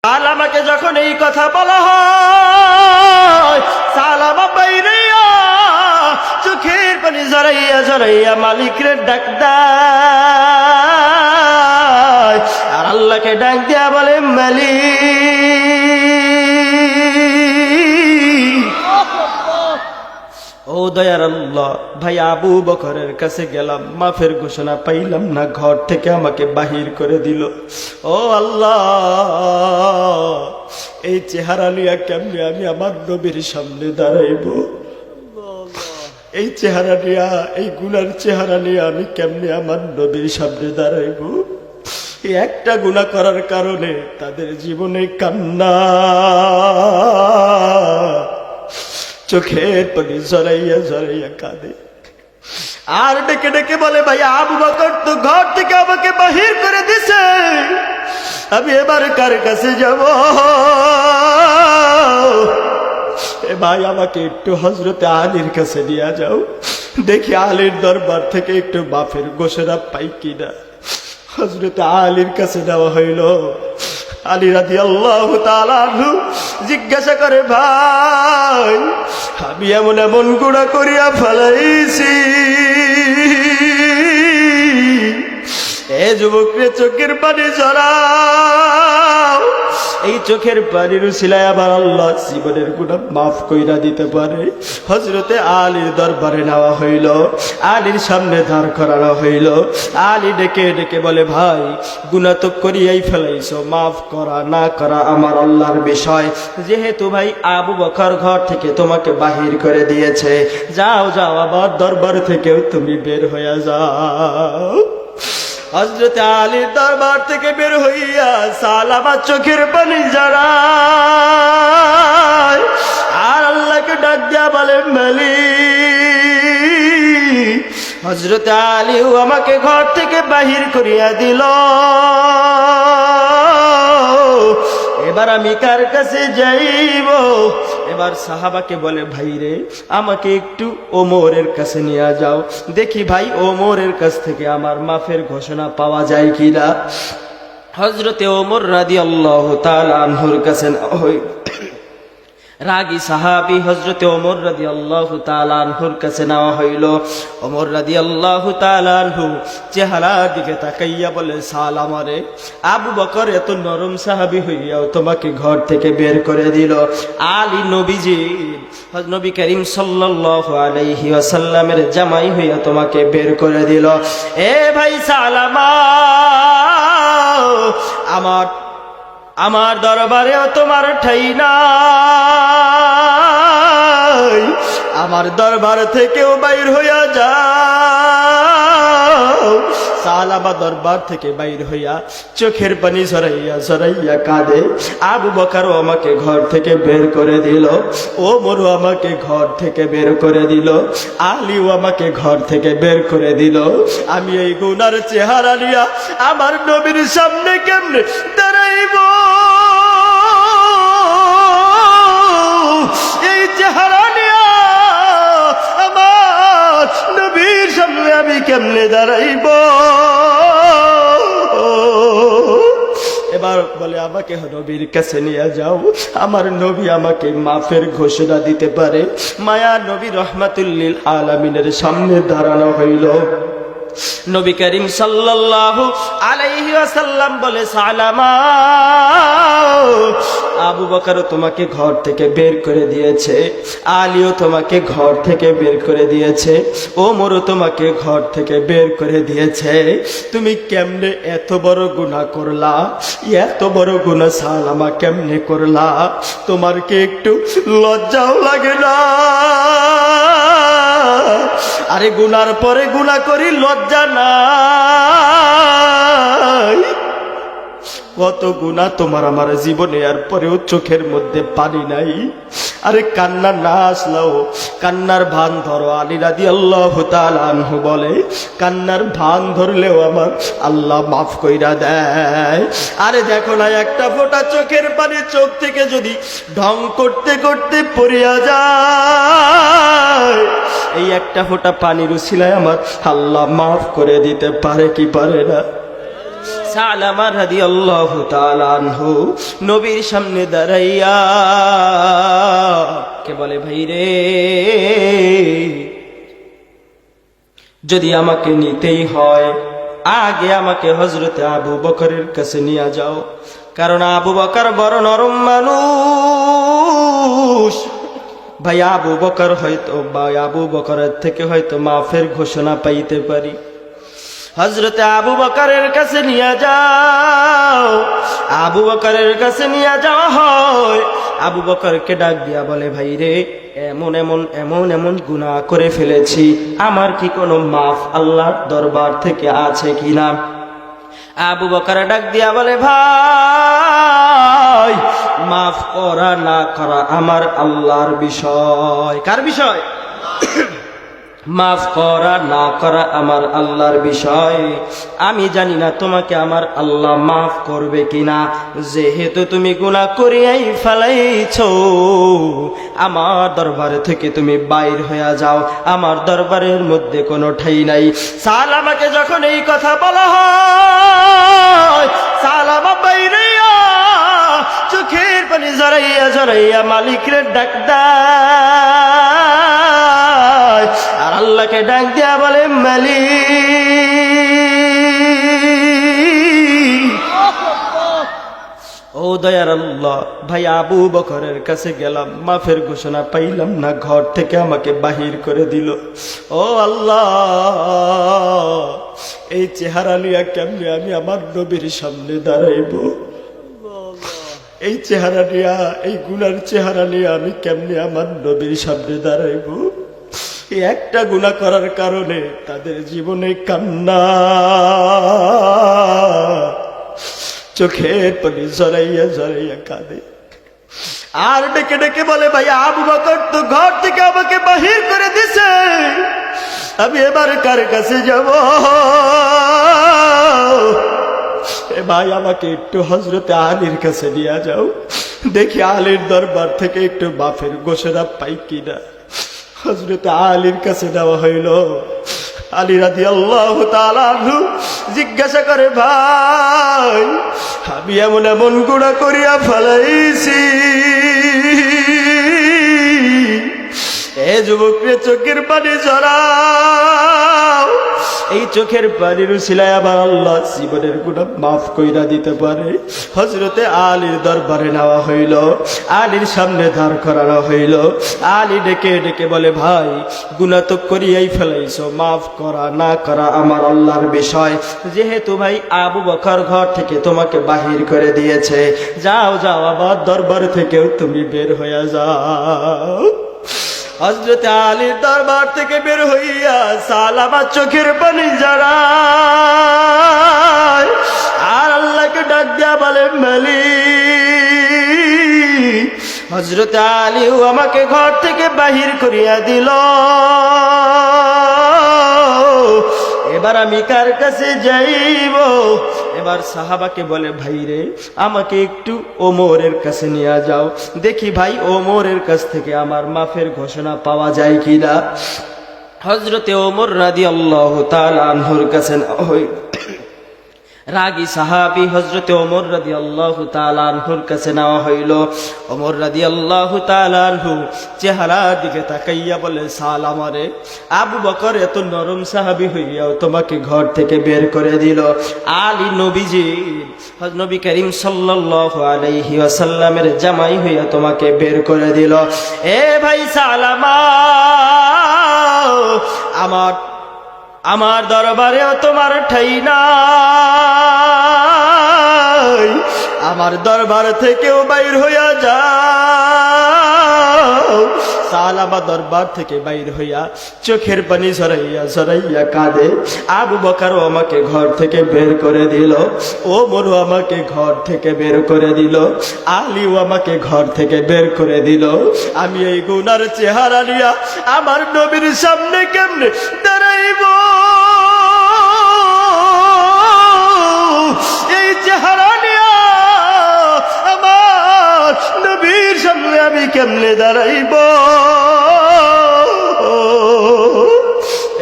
সালামাকে যখন এই কথা বলা হয়, সালামা বাইরে চোখের পানি জড়াইয়া জড়াইয়া মালিকের ডাক দেয়, আর আল্লাহকে ডাক দিয়া বলে, মালিক ও দয়ার আল্লাহ, ভাই আবু বকরের কাছে গেলাম, মাফের ঘোষণা পাইলাম না, ঘর থেকে আমাকে বাহির করে দিল। ও আল্লাহ, এই চেহারা নিয়ে কেমনে আমি আমার নবীর সামনে দাঁড়াইব? এই চেহারা নিয়ে, এই গুনার চেহারা নিয়ে আমি কেমনে আমার নবীর সামনে দাঁড়াইব? এই একটা গুনাহ করার কারণে তাদের জীবনে কান্না, চোখের পানি জড়াইয়া জড়াইয়া কাঁদে, আর ডেকে ডেকে বলে, ভাই আবু বকর তো ঘর থেকে আমাকে বাহির করে দিছে, আমি এবার কার কাছে যাব? এ ভাই, আমাকে একটু হযরতে আলীর কাছে নিয়ে যাও, দেখি আলীর দরবার থেকে একটু মাফের ঘোষণা পাই কিনা। হযরতে আলীর কাছে নেওয়া হইল। আলী রাদিয়াল্লাহু তাআলা আনহু জিজ্ঞাসা করে, ভাই আমি এমন এমন গুনাহ করিয়া ফেলাইছি, এ যুবকরে চোখের পানি ঝরাও, এই চোখের পানির উসিলায় আবার আল্লাহ জীবনের গুনাহ মাফ কইরা দিতে পারে। হযরতে আলীর দরবারে নেওয়া হইল, আলীর সামনে দাঁড় করানো হইল। আলী ডেকে ডেকে বলে, ভাই গুনাহ তো করিয়াই ফেলাইছো, মাফ করা না করা আমার আল্লাহর বিষয়। যেহেতু ভাই আবু বকর ঘর থেকে তোমাকে বাহির করে দিয়েছে, যাও যাও, আবার দরবার থেকেও তুমি বের হইয়া যাও। হযরতে আলীর দরবার থেকে বের হইয়া সালামা চোখের পানি ঝরায়, আর আল্লাহকে ডাক দিয়া বলে, মালিক হযরতে আলীও আমাকে ঘর থেকে বাহির করিয়া দিল, এবার আমি কার কাছে যাইব? এবার সাহাবাকে বলে, ভাই রে, আমাকে একটু ওমরের কাছে নিয়ে যাও, দেখি ভাই ওমরের কাছ থেকে আমার মাফের ঘোষণা পাওয়া যায় কিনা। হযরতে ওমর রাদিয়াল্লাহু তাআলা আনহুর কাছে রাগী সাহাবী হযরতে ওমর রাদিয়াল্লাহু তাআলা আনহুর কাছে নেওয়া হইল। ওমর রাদিয়াল্লাহু তাআলা আনহু চেহারার দিকে তাকাইয়া বলে, সালামা রে, আবু বকর এত নরম সাহাবী হইয়াও তোমাকে ঘর থেকে বের করে দিল, আলী নবীজি নবী করিম সাল্লাল্লাহু আলাইহি ওয়াসাল্লামের জামাই হইয়া তোমাকে বের করে দিল। এ ভাই সালামা, আমার দরবারেও তোমার ঠাই নাই, আমার দরবার থেকেও বাইর হইয়া যাও। সালামা দরবার থেকে বাইর হইয়া চোখের পানি ঝরাইয়া ঝরাইয়া কাঁদে, আবু বকরও আমাকে ঘর থেকে বের করে দিল, ওমরও আমাকে ঘর থেকে বের করে দিল, আলীও আমাকে ঘর থেকে বের করে দিল। আমি এই গুনার চেহারা নিয়া আমার নবীর সামনে কেমনে দাঁড়াইব? এই চেহারা নিয়া আমার নবীর সামনে আমি কেমনে দাঁড়াইব? এবার বলে, আমাকে নবীর কাছে নিয়ে যাও, আমার নবী আমাকে মাফের ঘোষণা দিতে পারে। মায়া নবী রাহমাতুল লিল আলামিনের সামনে দাঁড়ানো হইল। নবী করিম সাল্লাল্লাহু আলাইহি ওয়াসাল্লাম বলে, সালামা, আবু বকর তোমাকে ঘর থেকে বের করে দিয়েছে, আলীও তোমাকে ঘর থেকে বের করে দিয়েছে, ওমরও তোমাকে ঘর থেকে বের করে দিয়েছে, তুমি কেমনে এত বড় গুনাহ করলা? এত বড় গুনাহ সালামা কেমনে করলা? তোমার কি একটু লজ্জাও লাগে না? আরে গুনার পরে গুনাহ করি, লজ্জা নাই? কত গুনাহ তোমার আমার জীবনে, আর পরেও চোখের মধ্যে পানি নাই। আরে কান্না না আসলেও কান্নার ভান ধরো। আলী রাদিয়াল্লাহু তাআলা আনহু বলে, কান্নার ভান ধরলেও আমার আল্লাহ মাফ কইরা দেয়। আরে দেখো না, একটা ফোঁটা চোখের পানি চোখ থেকে যদি ঢং করতে করতে পড়িয়া যায়, এই একটা ফোঁটা পানির উসিলায় আমার আল্লাহ মাফ করে দিতে পারে কি পারে না? সালামা রাদিয়াল্লাহু তাআলা আনহু নবীর সামনে দাঁড়াইয়া কে বলে, ভাই রে, যদি আমাকে নিতেই হয় আগে আমাকে হযরতে আবু বকরের কাছে নিয়ে যাও, কারণ আবু বকর বড় নরম মানুষ। ভাই আবু বকর হয়তো বা আবু বকরের থেকে হয়তো মাফের ঘোষণা পাইতে পারি। হযরতে আবু বকরের কাছে নিয়ে যাও। আবু বকরের কাছে নিয়ে যাওয়া হয়। আবু বকরকে ডাক দিয়া বলে, ভাই রে, এমন এমন এমন এমন গুনাহ করে ফেলেছি, আমার কি কোনো মাফ আল্লাহর দরবার থেকে আছে কিনা? আবু বকর ডাক দিয়া বলে, ভাই, মাফ করা না করা আমার আল্লাহর বিষয়। কার বিষয়? মাফ করা না করা আমার আল্লাহর বিষয়। আমি জানি না তোমাকে আমার আল্লাহ মাফ করবে কিনা, যেহেতু তুমি গুনাহ করিয়াই ফেলাইছো, আমার দরবার থেকে তুমি বাইর হইয়া যাও, আমার দরবারের মধ্যে কোনো ঠাই নাই। সালামাকে যখন এই কথা বলা হয়, সালামা বাইরে চোখের পানি জড়াইয়া জড়াইয়া মালিকরে ডাক দেয়, আর আল্লাহকে ডাক দিয়া বলে, মালিক, ও দয়ার আল্লাহ, ভাই আবু বকরের কাছে গেলাম, মাফের ঘোষণা পাইলাম না, ঘর থেকে আমাকে বাহির করে দিল। ও আল্লাহ, এই চেহারা নিয়ে কেমনে আমি আমার নবীর সামনে দাঁড়াইব? এই চেহারা নিয়ে, এই গুনার চেহারা নিয়ে আমি কেমনে আমার নবীর সামনে দাঁড়াইব? একটা গুনাহ করার কারণে তাদের জীবনে কান্না, চোখের পানি জড়াইয়া জড়াইয়া কাঁদে, আর ডেকে ডেকে বলে, ভাই আবু বকর তো ঘর থেকে আমাকে বাহির করে দিছে, আমি এবার কার কাছে যাব? ভাই আমাকে একটু হযরতে আলীর কাছে নিয়ে যাও, দেখি আলীর দরবার থেকে একটু মাফের ঘোষণা পাই কিনা। হযরতে আলীর কাছে নেওয়া হইল। আলী রাদিয়াল্লাহু তাআলা আনহু জিজ্ঞাসা করে, ভাই, আমি এমন এমন গুনাহ করিয়া ফেলাইছি, এ যুবকরে চোখের পানি ঝরাও, এই চোখের পানির উসিলায় আবার আল্লাহ জীবনের গুনাহ মাফ কইরা দিতে পারে। হযরতে আলীর দরবারে নেওয়া হইল, আলীর সামনে দাঁড় করানো হইল। আলী ডেকে ডেকে বলে, ভাই, গুনাহ তো করিয়াই ফেলাইছো, মাফ করা না করা আমার আল্লাহর বিষয়। যেহেতু ভাই আবু বকর ঘর থেকে তোমাকে বাহির করে দিয়েছে, যাও যাও, আবার দরবার থেকেও তুমি বের হইয়া যাও। হযরতে আলীর দরবার থেকে বের হইয়া সালামা চোখের পানি জড়ায়, আর আল্লাহকে ডাক দিয়া বলে, মালিক, হযরতে আলীও আমাকে ঘর থেকে বাহির করিয়া দিল, এবার আমি কার কাছে যাইব? এবার সাহাবাকে বলে, ভাই রে, আমাকে একটু ওমরের কাছে নিয়ে যাও, দেখি ভাই ওমরের কাছ থেকে আমার মাফের ঘোষণা পাওয়া যায় কিনা। হযরতে ওমর রাদিয়াল্লাহু তাআলা আনহুর কাছে রাগী সাহাবী হযরতে ওমর রাদিয়াল্লাহু তাআলা আনহুর কাছে নেওয়া হইল। ওমর রাদিয়াল্লাহু তাআলা আনহু চেহারার দিকে তাকাইয়া বলে, সালামা রে, আবু বকর এত নরম সাহাবী হইয়াও তোমাকে ঘর থেকে বের করে দিল, আলী নবীজি, নবী করিম সাল্লাল্লাহু আলাইহি ওয়াসাল্লামের জামাই হইয়া তোমাকে বের করে দিল। এ ভাই সালামা, আমার দরবারেও তোমার ঠাই নাই, আমার দরবার থেকেও বাইর হইয়া যাও। সালামা দরবার থেকে বাইর হইয়া চোখের পানি ঝরাইয়া ঝরাইয়া কাঁদে, আবু বকরও আমাকে ঘর থেকে বের করে দিল, ওমরও আমাকে ঘর থেকে বের করে দিল, আলীও আমাকে ঘর থেকে বের করে দিল। আমি এই গুনার চেহারা নিয়া আমার নবীর সামনে কেমনে দাঁড়াইব? এই চেহারা নিয়া আমার নবীর সামনে আমি কেমনে দাঁড়াইব?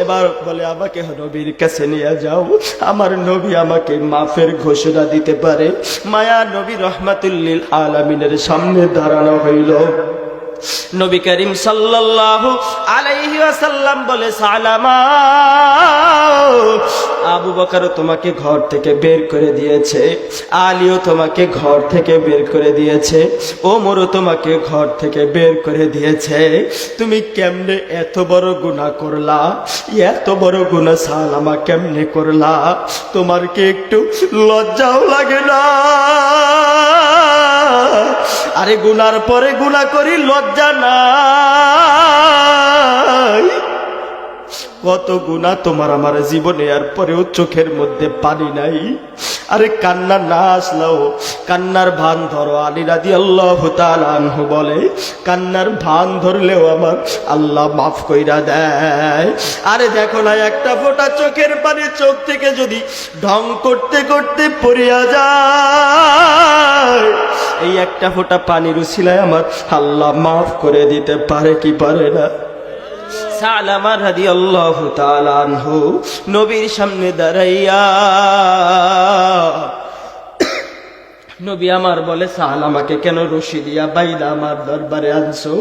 এবার আর বলে আমাকে নবীর কাছে নিয়ে যাও, আমার নবী আমাকে মাফের ঘোষণা দিতে পারে। মায়া নবী রহমাতুল লিল আলামিনের সামনে দাঁড়ানো হইল। নবী করিম সাল্লাল্লাহু আলাইহি ওয়াসাল্লাম বলে, সালামা, আবু বকর তোমাকে ঘর থেকে বের করে দিয়েছে, আলীও তোমাকে ঘর থেকে বের করে দিয়েছে, ওমরও তোমাকে ঘর থেকে বের করে দিয়েছে। তুমি কেমনে এত বড় গুনাহ করলা? এত বড় গুনাহ সালামা কেমনে করলা? তোমার কি একটু লজ্জাও লাগে না? আরে গুনার পরে গুনাহ করি, লজ্জা নাই? কত গুনাহ তোমার আমার জীবনে, আর পরেও চোখের মধ্যে পানি নাই। আরে কান্না না আসলেও কান্নার ভান ধরো। আলী রাদিয়াল্লাহু তাআলা আনহু বলে, কান্নার ভান ধরলেও আমার আল্লাহ মাফ কইরা দেয়। আরে দেখো না, একটা ফোঁটা চোখের পানি চোখ থেকে যদি ঢং করতে করতে পড়িয়া যায়, এই একটা ফোঁটা পানির উসিলায় আমার আল্লাহ মাফ করে দিতে পারে কি পারে না? সালামা রাদিয়াল্লাহু তাআলা আনহু নবীর সামনে দাঁড়াইয়া নবী আমার বলে, সালামাকে কেন রশি দিয়া বাইদা আমার দরবারে আনছো?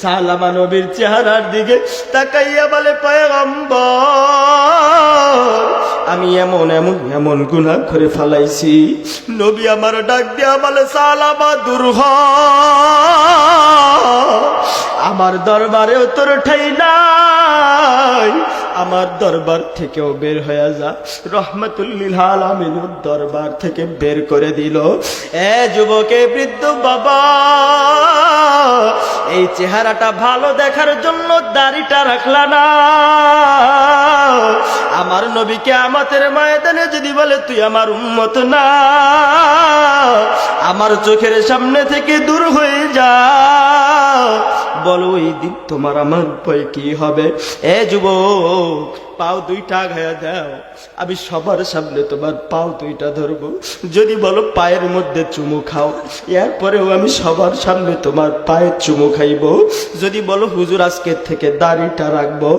সালামা নবীর চেহারার দিকে তাকাইয়া বলে, পয়গম্বর, আমি এমন এমন এমন গুনাহ করে ফেলাইছি। নবী আমার ডাক দিয়া বলে, সালামা দূর হ, আমার দরবারেও তোর ঠাই নাই, আমার দরবার থেকেও বের হয়ে যা। রহমাতুল লিল আলামিনের দরবার থেকে বের করে দিল। এ যুবকে বৃদ্ধ বাবা, এই চেহারাটা ভালো দেখার জন্য দাড়িটা রাখলা না? আমার নবীকে আমাদের ময়দানে যদি বলে তুই আমার উম্মত না, আমার চোখের সামনে থেকে দূর হয়ে যা, বলো ওই দিন তোমার আমার উপায় কি হবে? এ যুবক, পাও দুইটা আগায়া দাও, আমি সবার সামনে তোমার পাও দুইটা ধরবো। যদি বলো পায়ের মধ্যে চুমু খাও, এরপরেও আমি সবার সামনে তোমার পায়ের চুমু খাইব। যদি বলো হুজুর আজকের থেকে দাড়িটা রাখবো,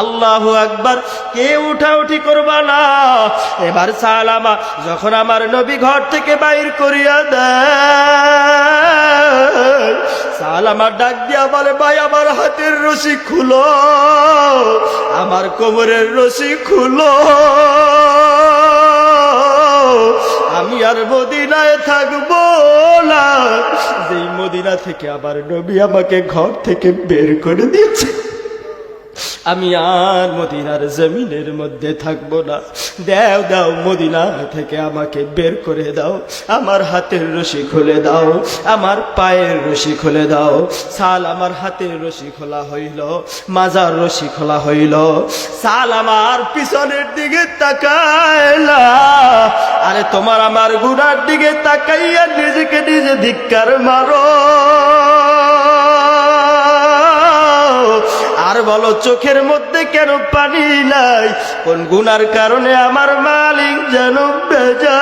আল্লাহু আকবার, কে উঠাউঠি করবা না। এবার সালামা যখন আমার নবী ঘর থেকে বাইর করিয়া দেয়, সালামা ডাক দিয়া বলে, ভাই আমার হাতের রশি খুলো, আমার কোমরের রশি খুলো, আমি আর মদিনায় থাকবো না। যেই মদিনা থেকে আবার নবী আমাকে ঘর থেকে বের করে দিয়েছে, আমি আর মদিনার জমিনের মধ্যে থাকবো না। দাও দাও, মদিনা থেকে আমাকে বের করে দাও, আমার হাতের রশি খুলে দাও, আমার পায়ের রশি খুলে দাও। সাল আমার হাতের রশি খোলা হইল, মাজার রশি খোলা হইল। সাল আমার পিছনের দিকে তাকাইলা, আরে তোমার আমার গুনার দিকে তাকাইয়া নিজেকে নিজে ধিক্কার মারো। আর বলো চোখের মধ্যে কেন পানি নাই? কোন গুনার কারণে আমার মালিক যেন বেজার।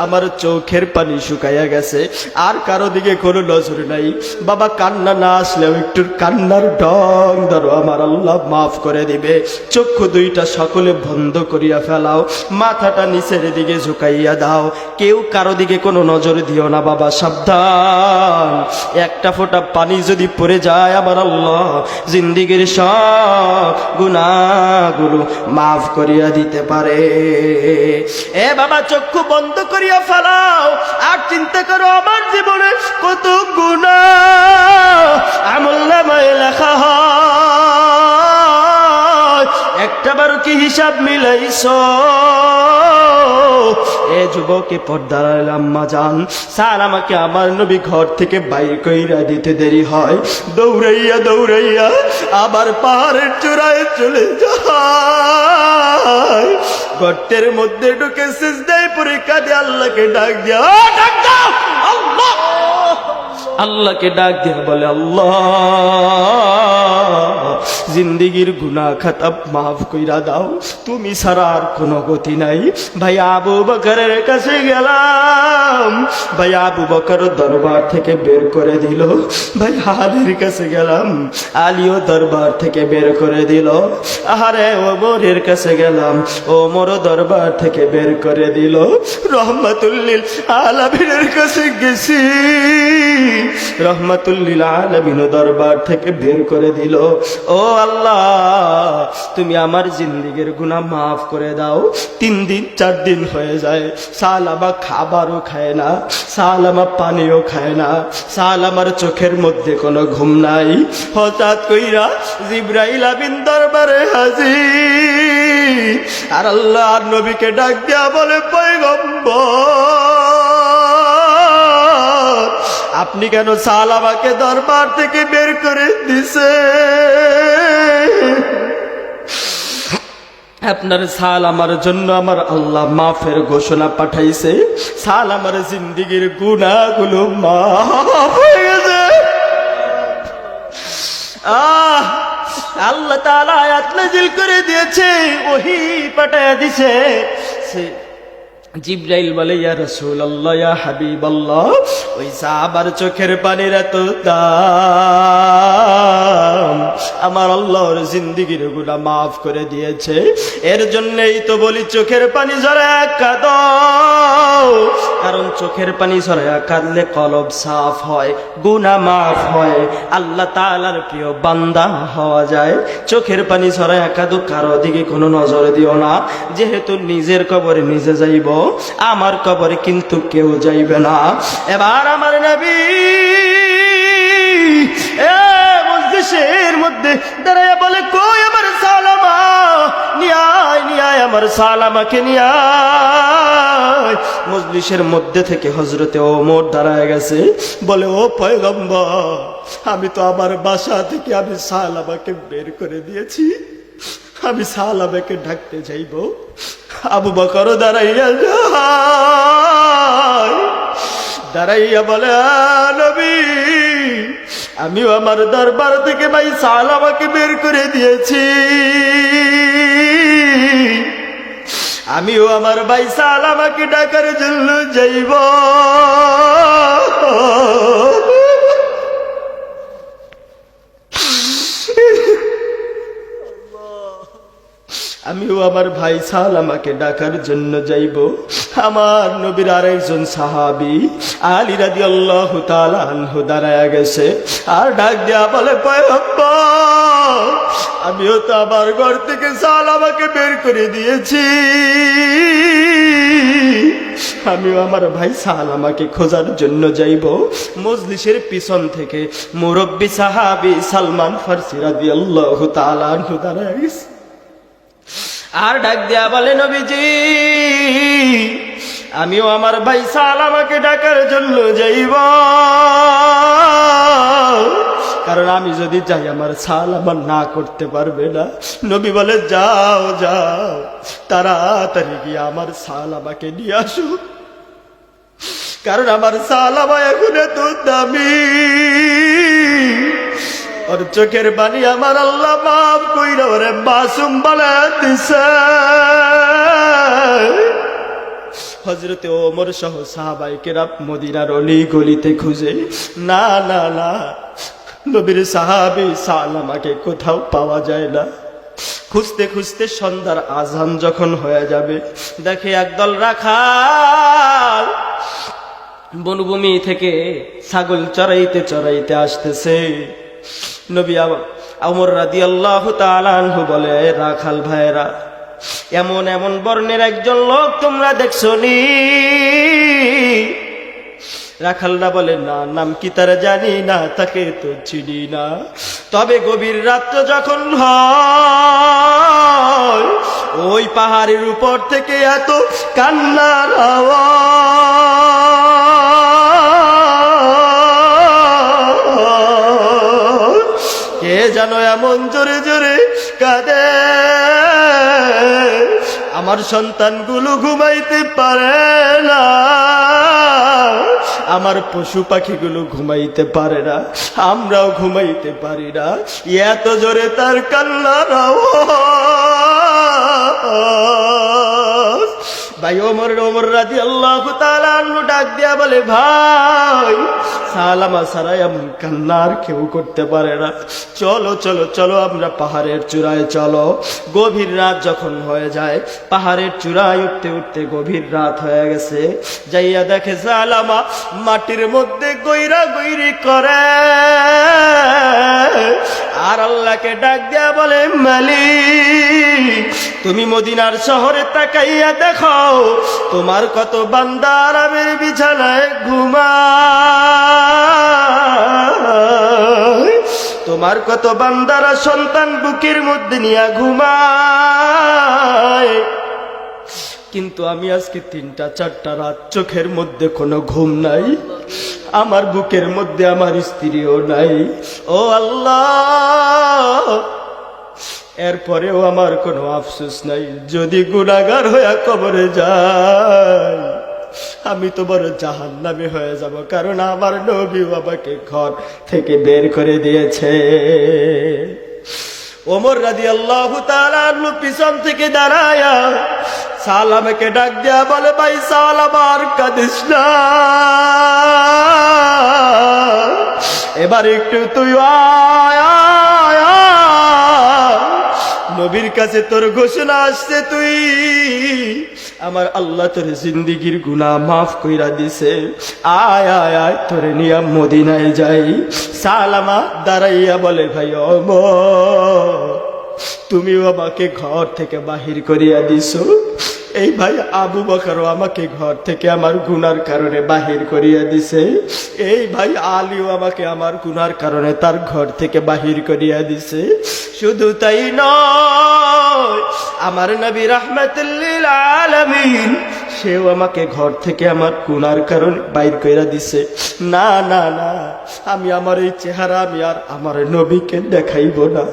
আমার চোখের পানি শুকাইয়া গেছে, আর কারো দিকে কোনো নজর নাই। বাবা কান্না না আসলেও একটু কান্নার ঢং ধরো, আমার আল্লাহ মাফ করে দিবে। চক্ষু দুইটা সকলে বন্ধ করিয়া ফেলাও, মাথাটা নিচের দিকে ঝুঁকাইয়া দাও, কেউ কারো দিকে কোনো নজর দিও না বাবা, সাবধান। একটা ফোঁটা পানি যদি পড়ে যায়, আমার আল্লাহ জিন্দিগির সব গুনাহগুলো মাফ করিয়া দিতে পারে। এ বাবা চক্ষু বন্ধ করিয়া ফেলাও, আর চিন্তা করো আমার জীবনে কত গুনাহ আমলনামায় লেখা হয়, একটাবার কি হিসাব মিলাইছো? এ যুবকে পর্দার আম্মা জান, স্যার আমাকে আমার নবী ঘর থেকে বাইর কইরা দিতে দেরি হয়, দৌড়াইয়া দৌড়াইয়া আবার পাহাড়ের চূড়ায় চলে যায়। গর্তের মধ্যে ঢুকে সিজদায় পড়ে কাঁদে, আল্লাহকে ডাক দিয়া, ডাক দাও আল্লাহ। আল্লাহকে ডাক দিয়ে বলে, আল্লাহ জিন্দিগির গুনাহ খাতা মাফ কইরা দাও, তুমি ছাড়া আর কোনো গতি নাই। ভাই আবু বকরের কাছে গেলাম, ভাই আবু বকর দরবার থেকে বের করে দিল। ভাই আলীর কাছে গেলাম, আলীও দরবার থেকে বের করে দিল। আহারে ওমরের কাছে গেলাম, ওমরও দরবার থেকে বের করে দিল। রহমাতুল্লিল আলামিনের কাছে গেছি, রহমাতুল্লিল আলামিন দরবার থেকে বের করে দিল। ও আল্লাহ, তুমি আমার জিন্দিগির গুনাহ মাফ করে দাও। 3 দিন 4 দিন হয়ে যায়, সালামা খাবারও খায় না, সালামা পানিও খায় না, সালামার চোখের মধ্যে কোনো ঘুম নাই। হঠাৎ কইরা জিবরাইল আমিন দরবারে হাজির, আর আল্লাহর নবীকে ডাক দিয়া বলে, পয়গম্বর, আপনি কেন সালামাকে দরবার থেকে বের করে দিছে? আপনার সালামার জন্য আমার আল্লাহ মাফের ঘোষণা পাঠাইছে, সালামার জিন্দিগির গুনাহগুলো মাফ হয়ে গেছে। আল্লাহ তাআলা আয়াত নাযিল করে দিয়েছে, ওহী পাঠায়া দিছে। জিবরাইল বলে, ইয়া রাসূলুল্লাহ, ইয়া হাবিবাল্লাহ, ওই সাহাবার চোখের পানির এত দাম, আমার আল্লাহর জিন্দিগির গুনাহ মাফ করে দিয়েছে। এর জন্যই তো বলি চোখের পানি ঝরায়া কাঁদো, কারণ চোখের পানি ঝরায়া কাঁদলে কলব সাফ হয়, গুনাহ মাফ হয়, আল্লাহ তাআলার প্রিয় বান্দা হওয়া যায়। চোখের পানি ঝরায়া কাঁদো, কারো দিকে কোনো নজর দিও না, যেহেতু নিজের কবরে নিজে যাইব, আমার কবরে কিন্তু কেউ যাইবে না। এবার আমার নবী মজলিসের মধ্যে দাঁড়াইয়া বলে, কই আমার সালামা, নিয়ে আয় আমার সালামাকে নিয়ে আয়। মজলিসের মধ্যে থেকে হযরতে ওমর দাঁড়ায় গেছে, বলে, ও পয়গম্বর, আমি তো আমার বাসা থেকে আমি সালামাকে বের করে দিয়েছি, আমি সালামাকে ডাকতে যাইব। আবু বকর দাঁড়াইয়া যায়, দাঁড়াইয়া বলে, নবী, আমিও আমার দরবার থেকে ভাই সালামাকে বের করে দিয়েছি, আমিও আমার ভাই সালামাকে ডাকার জন্য যাইব। আমিও আমার ভাই সালামাকে ডাকার জন্য যাইব। আমার নবীর আরেকজন সাহাবী আলী রাদিয়াল্লাহু তাআলা আনহু দাঁড়ায়া গেছে, আর ডাক দিয়া বলে, পয়গম্বর, আমিও তো আমার ঘর থেকে সালামাকে বের করে দিয়েছি, আমিও আমার ভাই সালামাকে খোঁজার জন্য যাইব। মজলিসের পিছন থেকে মুরব্বী সাহাবী সালমান ফারসি রাদিয়াল্লাহু তাআলা আনহু দাঁড়ায়া গেছে, আর ডাক দিয়া বলে, নবীজি, আমিও আমার ভাই সালামাকে ডাকার জন্য যাইব, কারণ আমি যদি যাই আমার সালামা না করতে পারবে না। নবী বলে, যাও যাও, তাড়াতাড়ি গিয়ে আমার সালামাকে নিয়ে আসো, কারণ আমার সালামা এখন এত দামি, ওর চোখের পানি আমার আল্লাহ মাফ কইরা ওরে মাসুম বানায় দিছে। হযরতে ওমর সহ সাহাবায়ে কেরাম মদিনার অলি গলিতে খুঁজে, না না না, নবীর সাহাবী সালামাকে কোথাও পাওয়া যায় না। খুঁজতে খুঁজতে সন্ধ্যার আজান যখন হয়ে যাবে, দেখে একদল রাখাল বনভূমি থেকে ছাগল চড়াইতে চড়াইতে আসতেছে। নবী ওমর রাদিয়াল্লাহু তাআলা আনহু বলে, রাখাল ভাইরা, এমন এমন বর্ণের একজন লোক তোমরা দেখছো নি? রাখালরা বলে, না, নাম কি তারা জানি না, তাকে তো চিনি না, তবে গভীর রাত্র যখন হয় ওই পাহাড়ের উপর থেকে এত কান্নার আওয়াজ, কে যেন এমন জোরে জোরে কাঁদে, আমার সন্তানগুলো ঘুমাইতে পারে না, আমার পশু পাখিগুলো ঘুমাইতে পারে না, আমরাও ঘুমাইতে পারি না, এত জোরে তার কান্নার আওয়াজ। ভাই ওমর রাদিয়াল্লাহু তাআলা আনহু ডাক দিয়া বলে, ভাই সালামা ছাড়া এমন কান্না আর কেউ করতে পারে না, চলো চলো চলো আমরা পাহাড়ের চূড়ায় চলো। গভীর রাত যখন হয়ে যায়, পাহাড়ের চূড়ায় উঠতে উঠতে গভীর রাত হয়ে গেছে, যাইয়া দেখে সালামা মাটির মধ্যে গইরা গইরি করে, আর আল্লাহকে ডাক দিয়া বলে, মালিক তুমি মদিনার শহরে তাকাইয়া দেখো তোমার কত বান্দা আরামের বিছানায় ঘুমায়, তোমার কত বান্দারা সন্তান বুকের মধ্যে নিয়ে ঘুমায়, কিন্তু আমি আজকে 3টা-4টা রাত চোখের মধ্যে কোনো ঘুম নাই, আমার বুকের মধ্যে আমার স্ত্রীও নাই। ও আল্লাহ, এরপরেও আমার কোনো আফসোস নাই, যদি গুনাহগার হয়ে কবরে যাই আমি তো বড় জাহান্নামী হয়ে যাব, কারণ আমার নবী আমাকে ঘর থেকে বের করে দিয়েছে। ওমর রাদিয়াল্লাহু তাআলা আনহু পিছন থেকে দাঁড়ায়া সালামাকে ডাক দিয়া বলে, ভাই সালামা আর কাঁদিস না, এবার একটু তুই আয় আয় আয়, নবীর কাছে তোর ঘোষণা আসছে, তুই আমার আল্লাহ তোর জিন্দিগির গুনাহ মাফ কইরা দিছে, আয় আয় আয় তোরে নিয়া মদিনায় যাই। সালামা দাঁড়াইয়া বলে, ভাই ওমর তুমিও আমাকে ঘর থেকে বাহির করিয়া দিছো, এই ভাই আবু বকরও আমাকে ঘর থেকে আমার গুনার কারণে বাহির করিয়া দিছে, এই ভাই আলীও আমাকে আমার গুনার কারণে তার ঘর থেকে বাহির করিয়া দিছে। শুধু তাই নয়, আমার নবী রাহমাতুল লিল আলামিন সেও আমাকে ঘর থেকে আমার গুনার কারণে বাইর কইরা দিছে। না না না, আমি আমার এই চেহারা আমি আর আমার নবীকে দেখাইব না।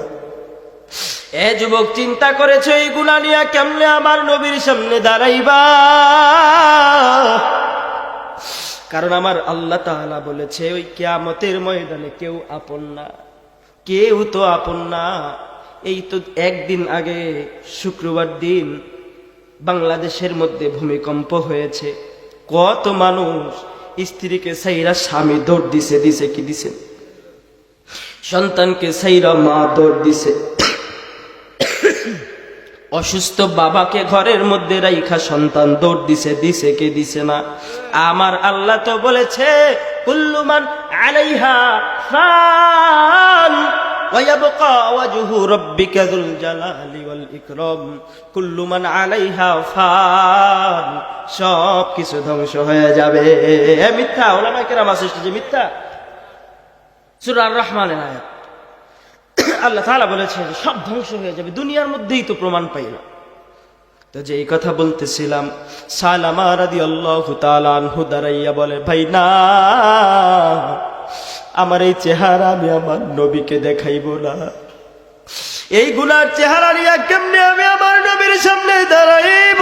এ যুবক, চিন্তা করেছো এই গুনাহ নিয়ে কেমনে আমার নবীর সামনে দাঁড়াইবা? কারণ আমার আল্লাহ তাআলা বলেছে, ওই কিয়ামতের ময়দানে কেউ আপন না, কেউ তো আপন না। এই তো একদিন আগে শুক্রবার দিন বাংলাদেশের মধ্যে ভূমিকম্প হয়েছে, কত মানুষ স্ত্রীকে সাইরা স্বামী দৌড় দিছে, দিছে কি দিছে, সন্তানকে সাইরা মা দৌড় দিছে, অসুস্থ বাবাকে ঘরের মধ্যে রাইখা সন্তান দৌড় দিছে, দিছে কে দিছে না? আমার আল্লাহ তো বলেছে, কুল্লু মান আলাইহা ফান ওয়া ইয়াবকা ওয়াজহু রাব্বিকা যুল জালালি ওয়াল ইকরাম, কুল্লু মান আলাইহা ফান, সব কিছু ধ্বংস হয়ে যাবে। মিথ্যা উলামায়ে কেরাম আছে যে মিথ্যা, সূরা আর রহমানের আয়াত, আল্লাহ তাআলা বলেছে সব ধ্বংস হয়ে যাবে, দুনিয়ার মধ্যেই তো প্রমাণ পাইলাম। তো যে এই কথা বলতেছিলাম, সালামা রাদিয়াল্লাহু তাআলা আনহু দাঁড়াইয়া বলে, ভাই না, আমার এই চেহারা আমি আমার নবীকে দেখাইব না, এই গুনার চেহারা নিয়ে কেমনে আমি আমার নবীর সামনে দাঁড়াইব?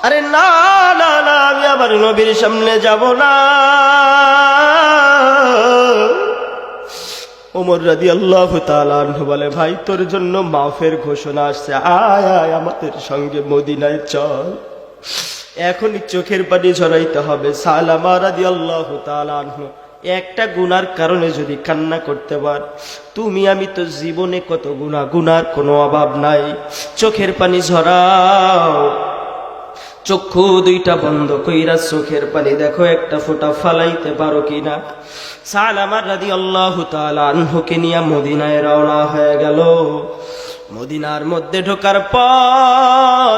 আরে না না না, আমি আমার নবীর সামনে যাব না। ওমর রাদিয়াল্লাহু তাআলা আনহু বলে, ভাই তোর জন্য মাফের ঘোষণা আসছে, আয় আয় আমাদের সঙ্গে মদিনায় চল, এখনই চোখের পানি ঝরাইতে হবে। সালামা রাদিয়াল্লাহু তাআলা আনহু একটা গুনার কারণে যদি কান্না করতে পার, তুমি আমি তো জীবনে কত গুনার কোনো অভাব নাই, চোখের পানি ঝরাও, চক্ষু দুইটা বন্ধ কইরা চোখের পানি দেখো একটা ফোঁটা ফালাইতে পারো কিনা। সালামা রাদিয়াল্লাহু তাআলা আনহুকে নিয়ে মদিনায় রওনা হয়ে গেল। মদিনার মধ্যে ঢোকার পর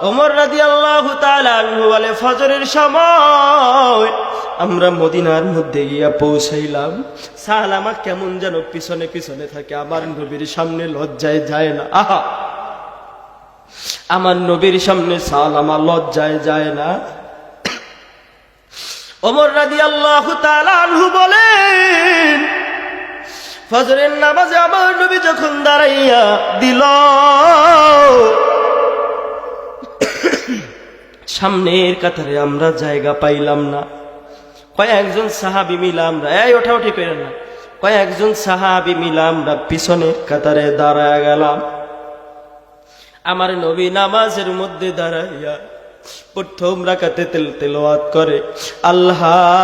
ওমর রাদিয়াল্লাহু তাআলা আনহু বলে, ফজরের সময় আমরা মদিনার মধ্যে গিয়া পৌঁছাইলাম। সালামা কেমন যেন পিছনে পিছনে থাকে, আমার নবীর সামনে লজ্জায় যায় না। আহা, আমার নবীর সামনে সালামা লজ্জায় যায় না। ওমর রাদিয়াল্লাহু তাআলা আনহু বলেন, ফজরের নামাজে আমার নবী যখন দাঁড়াইয়া দিল, সামনের কাতারে আমরা জায়গা পাইলাম না। কয়েকজন সাহাবী মিলা আমরা, এই ওঠাউঠি করেন না, কয়েকজন সাহাবী মিলা আমরা পিছনের কাতারে দাঁড়ায় গেলাম। আমার নবী নামাজের মধ্যে দাঁড়াইয়া প্রথম রাকাতে তেলাওয়াত করে, আল্লাহুম্মুত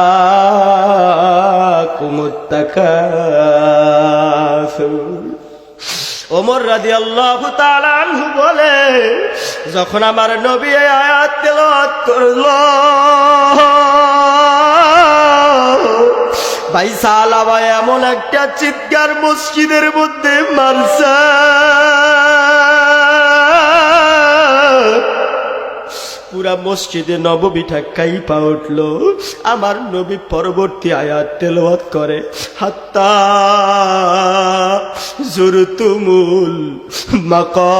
তাকাসুর। ওমর রাদিয়াল্লাহু তাআলা আনহু বলে, যখন আমার নবী এই আয়াত তেলাওয়াত করলো, ভাই সাহাবা এমন একটা চিৎকার মসজিদের মধ্যে মারছে, পুরা মসজিদে নববীটা কাঁইপা উঠল। আমার নবী পরবর্তী আয়াত তেলাওয়াত করে, হাত্তা যুরতুমুল মাকাবির।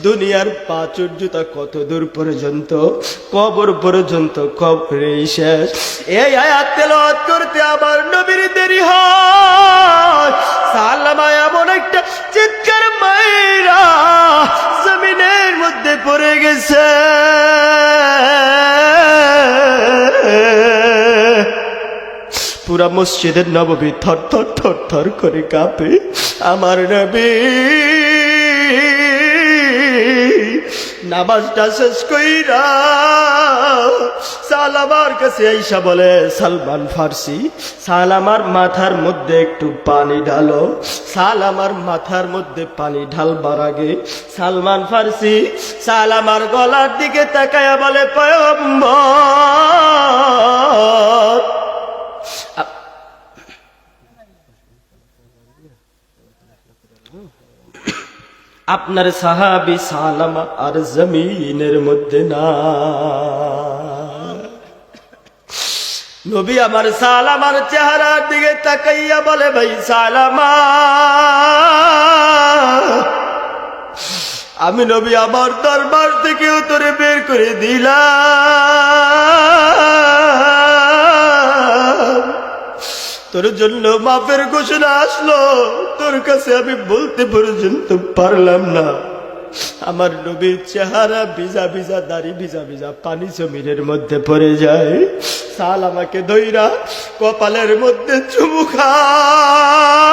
দুনিয়ার প্রাচুর্যতা কত দূর পর্যন্ত? কবর পর্যন্ত, কবরে শেষ। এই আয়াত তেলাওয়াত করতে আমার নবীর দেরি হয়। সালামা এমন একটা চিৎকার মাইরা জমিনের মধ্যে পড়ে গেছে, পুরা মসজিদের নববী থর থর থর থর করে কাঁপে। আমার নবী নামাজটা শেষ কইরা সালামার কাছে আইসা বলে, সালমান ফার্সি, সালামার মাথার মধ্যে একটু পানি ঢালো। সালামার মাথার মধ্যে পানি ঢালবার আগে সালমান ফার্সি সালামার গলার দিকে তাকায়া বলে, পয়গম্বর, আপনার সাহাবী সালামা আর জমিনের মধ্যে না। নবী আমার সালামার চেহারার দিকে তাকাইয়া বলে, ভাই সালামা, আমি নবী আমার দরবার থেকে তোরে বের করে দিলাম, তোর জন্য মাফের ঘোষণা আসলো, তোর কাছে আমি বলতে পর্যন্ত পারলাম না। আমার নবীর চেহারা ভিজা ভিজা, দাড়ি ভিজা ভিজা, পানি জমিনের মধ্যে পড়ে যায়। সালামাকে ধইরা কপালের মধ্যে চুমু খায়।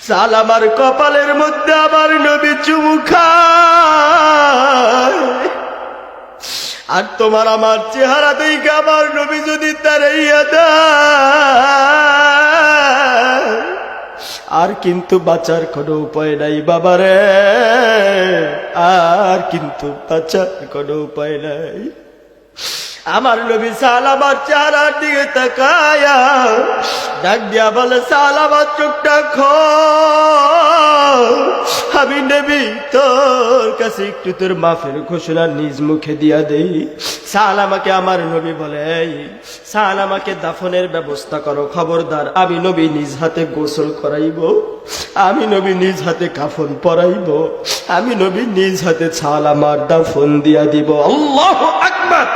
সালামার কপালের মধ্যে আমার নবী চুমু খায়। আর তোমার আমার চেহারা দেখে আমার নবী যদি তারাইয়া দেয়, আর কিন্তু বাঁচার কোনো উপায় নাই বাবারে, আর কিন্তু বাঁচার কোনো উপায় নাই। আমার নবী সালামার চেহারার দিকে তাকায়া ডাক দিয়া বলে, সালামার চোখটা খোল, আমি নবী তোর কাছে একটু তোর মাফের ঘোষণা নিজ মুখে দিয়া দেই। সালামাকে আমার নবী বলে, এই সালামাকে দাফনের ব্যবস্থা করো, খবরদার আমি নবী নিজ হাতে গোসল করাইব, আমি নবী নিজ হাতে কাফন পরাইব, আমি নবী নিজ হাতে সালামার দাফন দিয়া দিব। আল্লাহু আকবার।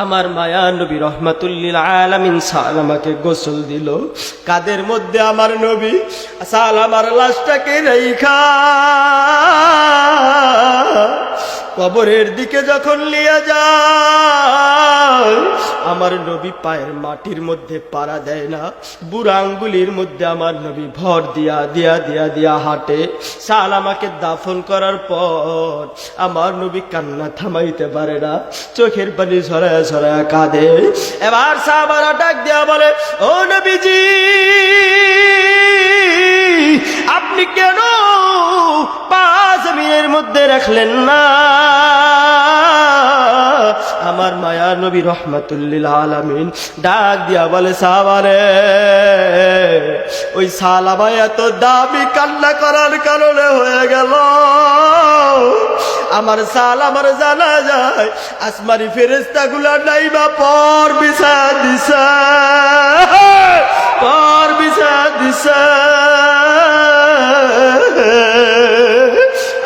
আমার মায়া নবী রহমাতুল্লিল আলামিন সালামাকে গোসল দিল। কাদের মধ্যে আমার নবী সালামার লাশটাকে রাইখা কবরের দিকে যখন লিয়ে যায়, আমার নবী পায়ের মাটির মধ্যে পাড়া দেয় না, বুড়া আঙ্গুলির মধ্যে আমার নবী ভর দিয়া দিয়া দিয়া দিয়া হাঁটে। সালামাকে দাফন করার পর আমার নবী কান্না থামাইতে পারে না, চোখের পানি ঝরায়া ঝরায়া কাঁদে। এবার সাহাবারা ডাক দিয়া বলে, ও নবীজি, আপনি কেন পা জমিনের মধ্যে রাখলেন না? আমার মায়া নবী রহমাতুল্লিল আলামিন ডাক দিয়া বলে, সাহাবারে, ওই সালামা এত দামি কান্না করার কারণে হয়ে গেল। আমার সালামার জানা যায় আসমানি ফেরেশতা গুলা নাইবা পর বিছা দিছে, পর বিছা দিছে।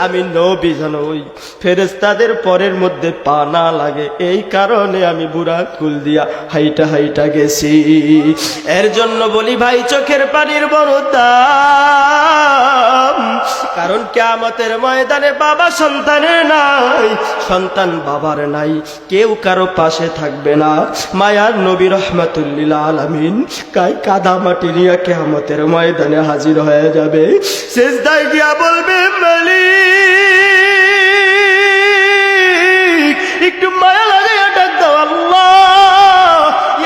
আমি নবী যেন ওই ফেরেশতাদের পরের মধ্যে পা না লাগে, এই কারণে আমি বুড়া কুল দিয়া হাইটা হাইটা গেছি। এর জন্য বলি ভাই, চোখের পানির বড় দাম। কারণ কিয়ামতের ময়দানে বাবা সন্তানের নাই, সন্তান বাবার নাই, কেউ কারো পাশে থাকবে না। মায়ার নবী রাহমাতুল লিল আলামিন কাদা মাটি নিয়ে কিয়ামতের ময়দানে হাজির হয়ে যাবে। সিজদায় গিয়া বলবে, মালিক একটু মায়া লাগে ডাক দাও আল্লাহ।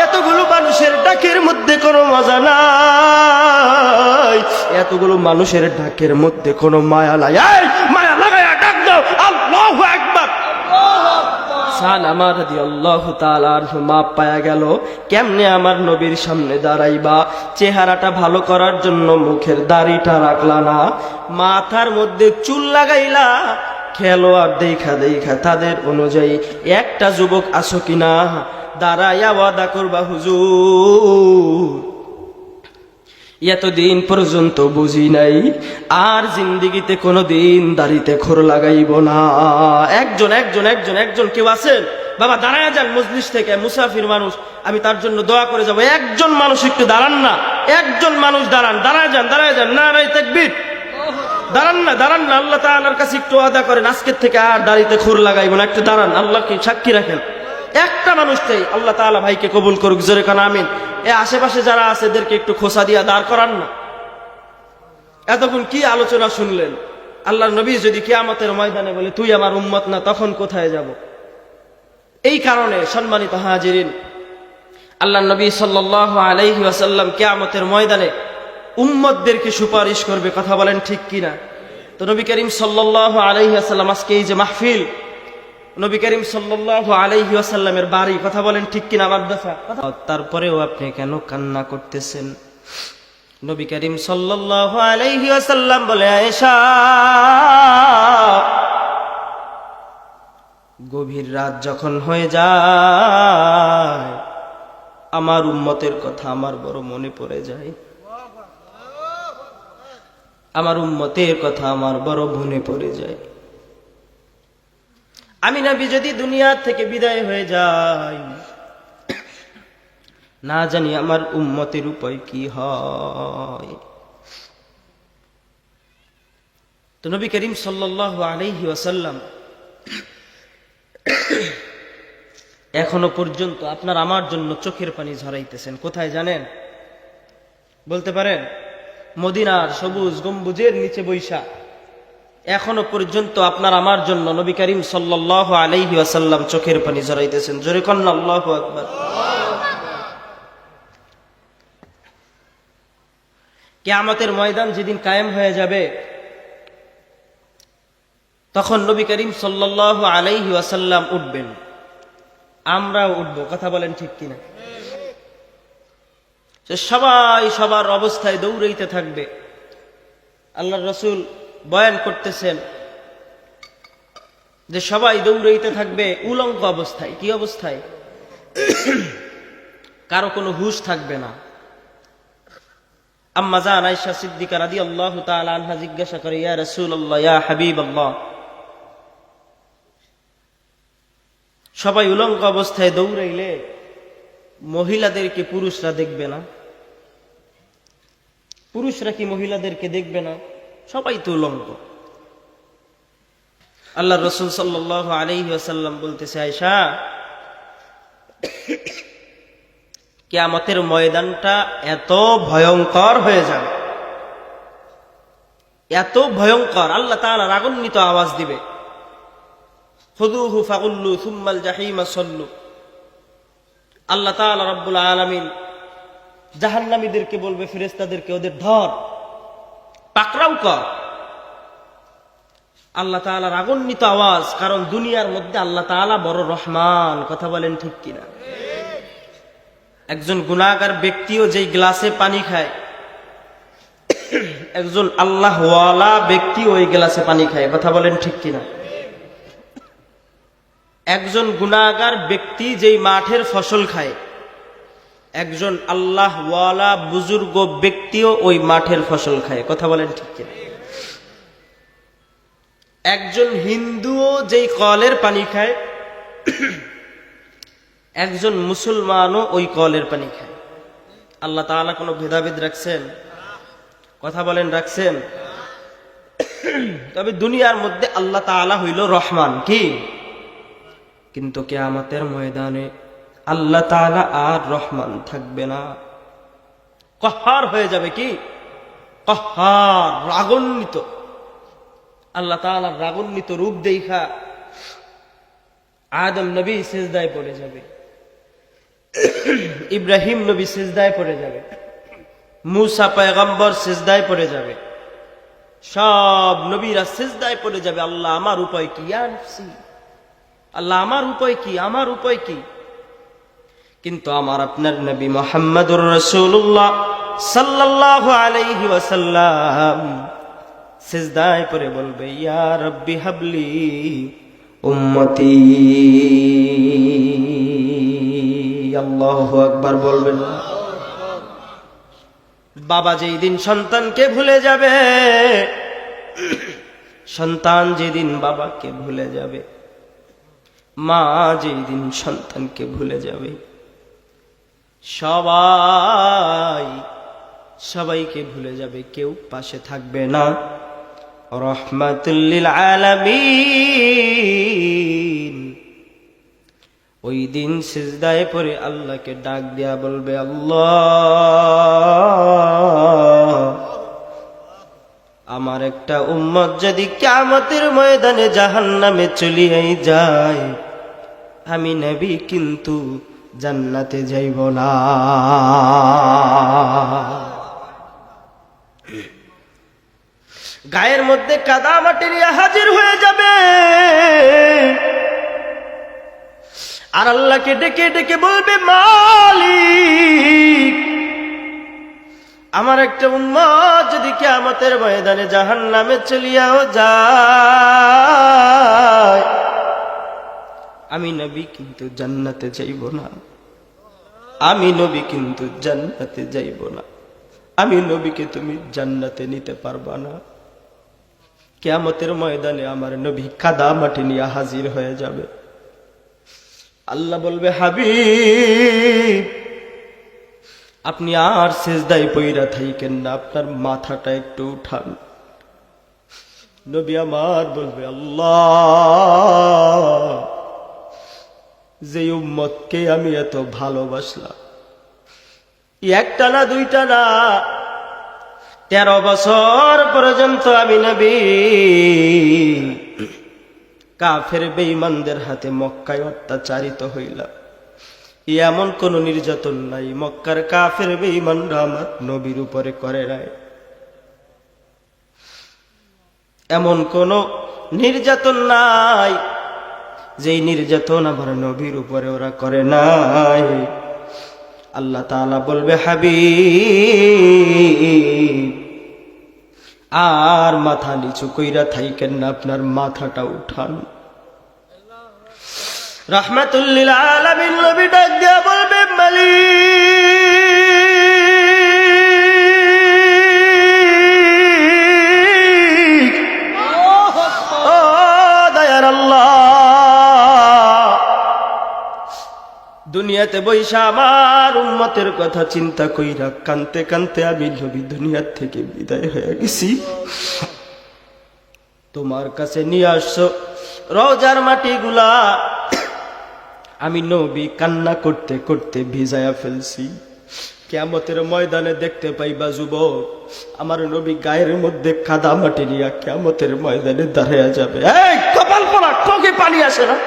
এতগুলো মানুষের ডাকের মধ্যে কোনো মজা নাই, এতগুলো মানুষের ডাকের মধ্যে কোনো মায়া নাই। এই মায়া লাগায়া ডাক দাও আল্লাহু আকবার। সালামা রাদিয়াল্লাহু তাআলা আনহু মাপ পায়া গেল। কেমনে আমার নবীর সামনে দাঁড়াইবা? চেহারাটা ভালো করার জন্য মুখের দাড়িটা রাখলা না, মাথার মধ্যে চুল লাগাইলা। খেলোয়াড় দেখা দেখা তাদের অনুযায়ী একটা যুবক আসো কিনা, দাঁড়াইয়া ওয়াদা করবা, হুজুর এতদিন পর্যন্ত বুঝি নাই, আর জিন্দিগিতে কোনোদিন দাড়িতে খোর লাগাইব না। একজন একজন একজন একজন কেউ আছেন? বাবা দাঁড়ায় যান মজলিস থেকে, মুসাফির মানুষ, আমি তার জন্য দোয়া করে যাব। একজন মানুষ একটু দাঁড়ান না, একজন মানুষ দাঁড়ান, দাঁড়ায় যান, দাঁড়ায় যান। নারায়ে তাকবীর। দাঁড়ান না, দাঁড়ান না, আল্লাহ তাআলার কাছে একটু ওয়াদা করেন আজকের থেকে আর দাড়িতে খোর লাগাইব না। একটু দাঁড়ান, আল্লাহকে সাক্ষী রাখেন। একটা মানুষটাই আল্লাহ তাআলা ভাইকে কবুল করুক, জোরে কান আমিন। এ আশেপাশে যারা আছে এদেরকে একটু খোসা দিয়া দাঁড় করান না। এতক্ষণ কি আলোচনা শুনলেন? আল্লাহর নবী যদি কিয়ামতের ময়দানে বলে তুই আমার উম্মত না, তখন কোথায় যাব? এই কারণে সম্মানিত হাজিরিন, আল্লাহর নবী সাল্লাল্লাহু আলাইহি ওয়াসাল্লাম কিয়ামতের ময়দানে উম্মতদেরকে সুপারিশ করবে। কথা বলেন ঠিক কিনা? তো নবী করিম সাল্লাল্লাহু আলাইহি ওয়াসাল্লাম আজকে এই যে মাহফিল, নবী করিম সাল্লাল্লাহু আলাইহি ওয়াসাল্লামের বাড়ি। কথা বলেন ঠিক কিনা? মাদ্রাসা। তারপরেও আপনি কেন কান্না করতেছেন? নবী করিম সাল্লাল্লাহু আলাইহি ওয়াসাল্লাম বলে, আয়েশা গভীর রাত যখন হয়ে যায়, আমার উম্মতের কথা আমার বড় মনে পড়ে যায়। আমার উম্মতের কথা আমার বড় মনে পড়ে যায়। আমি নবী যদি দুনিয়া থেকে বিদায় হয়ে যাই, না জানি আমার উম্মতের উপায় কি হয়। তো নবী করিম সাল্লাল্লাহু আলাইহি ওয়াসাল্লাম এখনো পর্যন্ত আপনার আমার জন্য চোখের পানি ঝরাইতেছেন। কোথায় জানেন? বলতে পারেন? মদিনার সবুজ গম্বুজের নিচে বৈশা এখনো পর্যন্ত আপনার আমার জন্য নবী করিম সাল্লাল্লাহু আলাইহি ওয়াসাল্লাম চোখের পানি ঝরাইতেছেন। জোরে কন্না আল্লাহু আকবার। কিয়ামতের ময়দান যেদিন কায়েম হয়ে যাবে, তখন নবী করিম সাল্লাল্লাহু আলাইহি ওয়াসাল্লাম উঠবেন, আমরাও উঠব। কথা বলেন ঠিক কিনা? সবাই সবার অবস্থায় দৌড়াইতে থাকবে। আল্লাহর রাসূল বয়ান করতেছেন যে সবাই দৌড়াইতে থাকবে উলঙ্গ অবস্থায়। কি অবস্থায়? কারো কোনো হুঁশ থাকবে না। আম্মা জান আয়েশা সিদ্দিকা রাদিয়াল্লাহু তাআলা আনহা জিজ্ঞাসা করে, ইয়া রাসূলুল্লাহ, ইয়া হাবিবাল্লাহ, সবাই উলঙ্গ অবস্থায় দৌড়াইলে মহিলাদেরকে পুরুষরা দেখবে না? পুরুষরা কি মহিলাদেরকে দেখবে না? সবাই তো উলঙ্গ। আল্লাহর রাসূল সাল্লাল্লাহু আলাইহি ওয়াসাল্লাম বলতেছে, আয়েশা কিয়ামতের ময়দানটা এত ভয়ঙ্কর হয়ে যাবে, এত ভয়ঙ্কর, আল্লাহ তাআলা রাগান্বিত আওয়াজ দিবে, খুযুহু ফাগুল্লু সুম্মাল জাহিমা সাল্লু। আল্লাহ তাআলা রব্বুল আলামিন জাহান্নামীদেরকে বলবে, ফেরেশতাদেরকে, ওদের ধর, পাকড়াও কর। আল্লাহ তাআলা রাগান্বিত আওয়াজ। কারণ দুনিয়ার মধ্যে আল্লাহ তাআলা বড় রহমান। কথা বলেন ঠিক কিনা? একজন গুনাহগার ব্যক্তিও যেই গ্লাসে পানি খায়, একজন আল্লাহওয়ালা ব্যক্তি ওই গ্লাসে পানি খায়। কথা বলেন ঠিক কিনা? একজন গুনাহগার ব্যক্তি যেই মাঠের ফসল খায়, একজন আল্লাহওয়ালা বুজুর্গ ব্যক্তিও ওই মাঠের ফসল খায়। কথা বলেন ঠিক কিনা? একজন হিন্দুও যেই কলের পানি খায়, একজন মুসলমানও ওই কলের পানি খায়। আল্লাহ তাআলা কোনো ভেদাভেদ রাখছেন? কথা বলেন, রাখছেন? তবে দুনিয়ার মধ্যে আল্লাহ তাআলা হইল রহমান, কি? কিন্তু কিয়ামতের ময়দানে আল্লাহ তাআলা আর রহমান থাকবে না, কহ্হার হয়ে যাবে। কি কহ্হার? রাগান্বিত। আল্লাহ তাআলার রাগান্বিত রূপ দেখা আদম নবী সিজদায় পড়ে যাবে, ইব্রাহিম নবী সিজদায় পড়ে যাবে, মুসা পয়গম্বর সিজদায় পড়ে যাবে, সব নবীরা সিজদায় পড়ে যাবে। আল্লাহ আমার উপায় কি? ইয়া নফসি, আল্লাহ আমার উপায় কি? আমার উপায় কি? কিন্তু আমার আপনার নবী মুহাম্মদুর রাসূলুল্লাহ সাল্লাল্লাহু আলাইহি ওয়াসাল্লাম সিজদায় পড়ে বলবে, ইয়া রাব্বি হাবলি উম্মতি। আল্লাহু আকবার বলবেন। বাবা যেই দিন সন্তানকে ভুলে যাবে, সন্তান যেদিন বাবাকে ভুলে যাবে, মা যেই দিন সন্তানকে ভুলে যাবে, সবাইকে ভুলে যাবে, কেউ পাশে থাকবে না। রাহমাতুল লিল আলামিন ওই দিন সিজদায় পড়ে আল্লাহকে ডাক দিয়া বলবে, আল্লাহ আমার একটা উম্মত যদি কিয়ামতের ময়দানে জাহান্নামে চলিয়ে যায়, আমি নবী কিন্তু জান্নাতে যাইব না। গায়ের মধ্যে কাদা মাটি নিয়ে হাজির হয়ে যাবে, আর আল্লাহকে ডেকে ডেকে বলবে, মালিক আমার একটা উম্মত যদি কিয়ামতের ময়দানে জাহান্নামে চলিয়াও যায়, আমি নবী কিন্তু জান্নাতে যাইব না, আমি নবী কিন্তু জান্নাতে যাইব না, আমি নবীকে তুমি জান্নাতে নিতে পারবা না। কিয়ামতের ময়দানে আমার নবী কাদা মাটি নিয়ে হাজির হয়ে যাবে। আল্লাহ বলবে, হাবিব আপনি আর সিজদায় পইরা থাকেন না, আপনার মাথাটা একটু উঠান। নবী আমার বলবে, আল্লাহ যে উম্মতকে আমি এত ভালোবাসলাম, একটা না দুইটা না 13 বছর পর্যন্ত আমি নবী কাফের বেঈমানদের হাতে মক্কায় অত্যাচারিত হইলাম, এমন কোন নির্যাতন নাই মক্কার কাফের বেঈমানরা আমার নবীর উপরে করে নাই, এমন কোন নির্যাতন নাই যেই নির্যাতন আমার নবীর উপরে ওরা করে নাই। আল্লাহ তাআলা বলবে, হাবিব আর মাথা নিচু কইরা থাকেন না, আপনার মাথাটা উঠান। রাহমাতুল লিল আলামিন নবী ডাক দিয়া বলবে, মালিক ও দয়ার আল্লাহ, দুনিয়াতে বৈশা আমার উম্মতের কথা চিন্তা কইরা কানতে কানতে আমি নবী দুনিয়ার থেকে বিদায় হয়ে গেছি। তোমার কাছে নিয়ে আসছো রওজার মাটিগুলা, আমি নবী কান্না করতে করতে ভিজায়া ফেলছি। কিয়ামতের ময়দানে দেখতে পাইবা যুবক, আমার নবী গায়ের মধ্যে কাদা মাটি নিয়ে কিয়ামতের ময়দানে দাঁড়ায়া যাবে। এই কপাল পোড়া, চোখে পানি আসে না?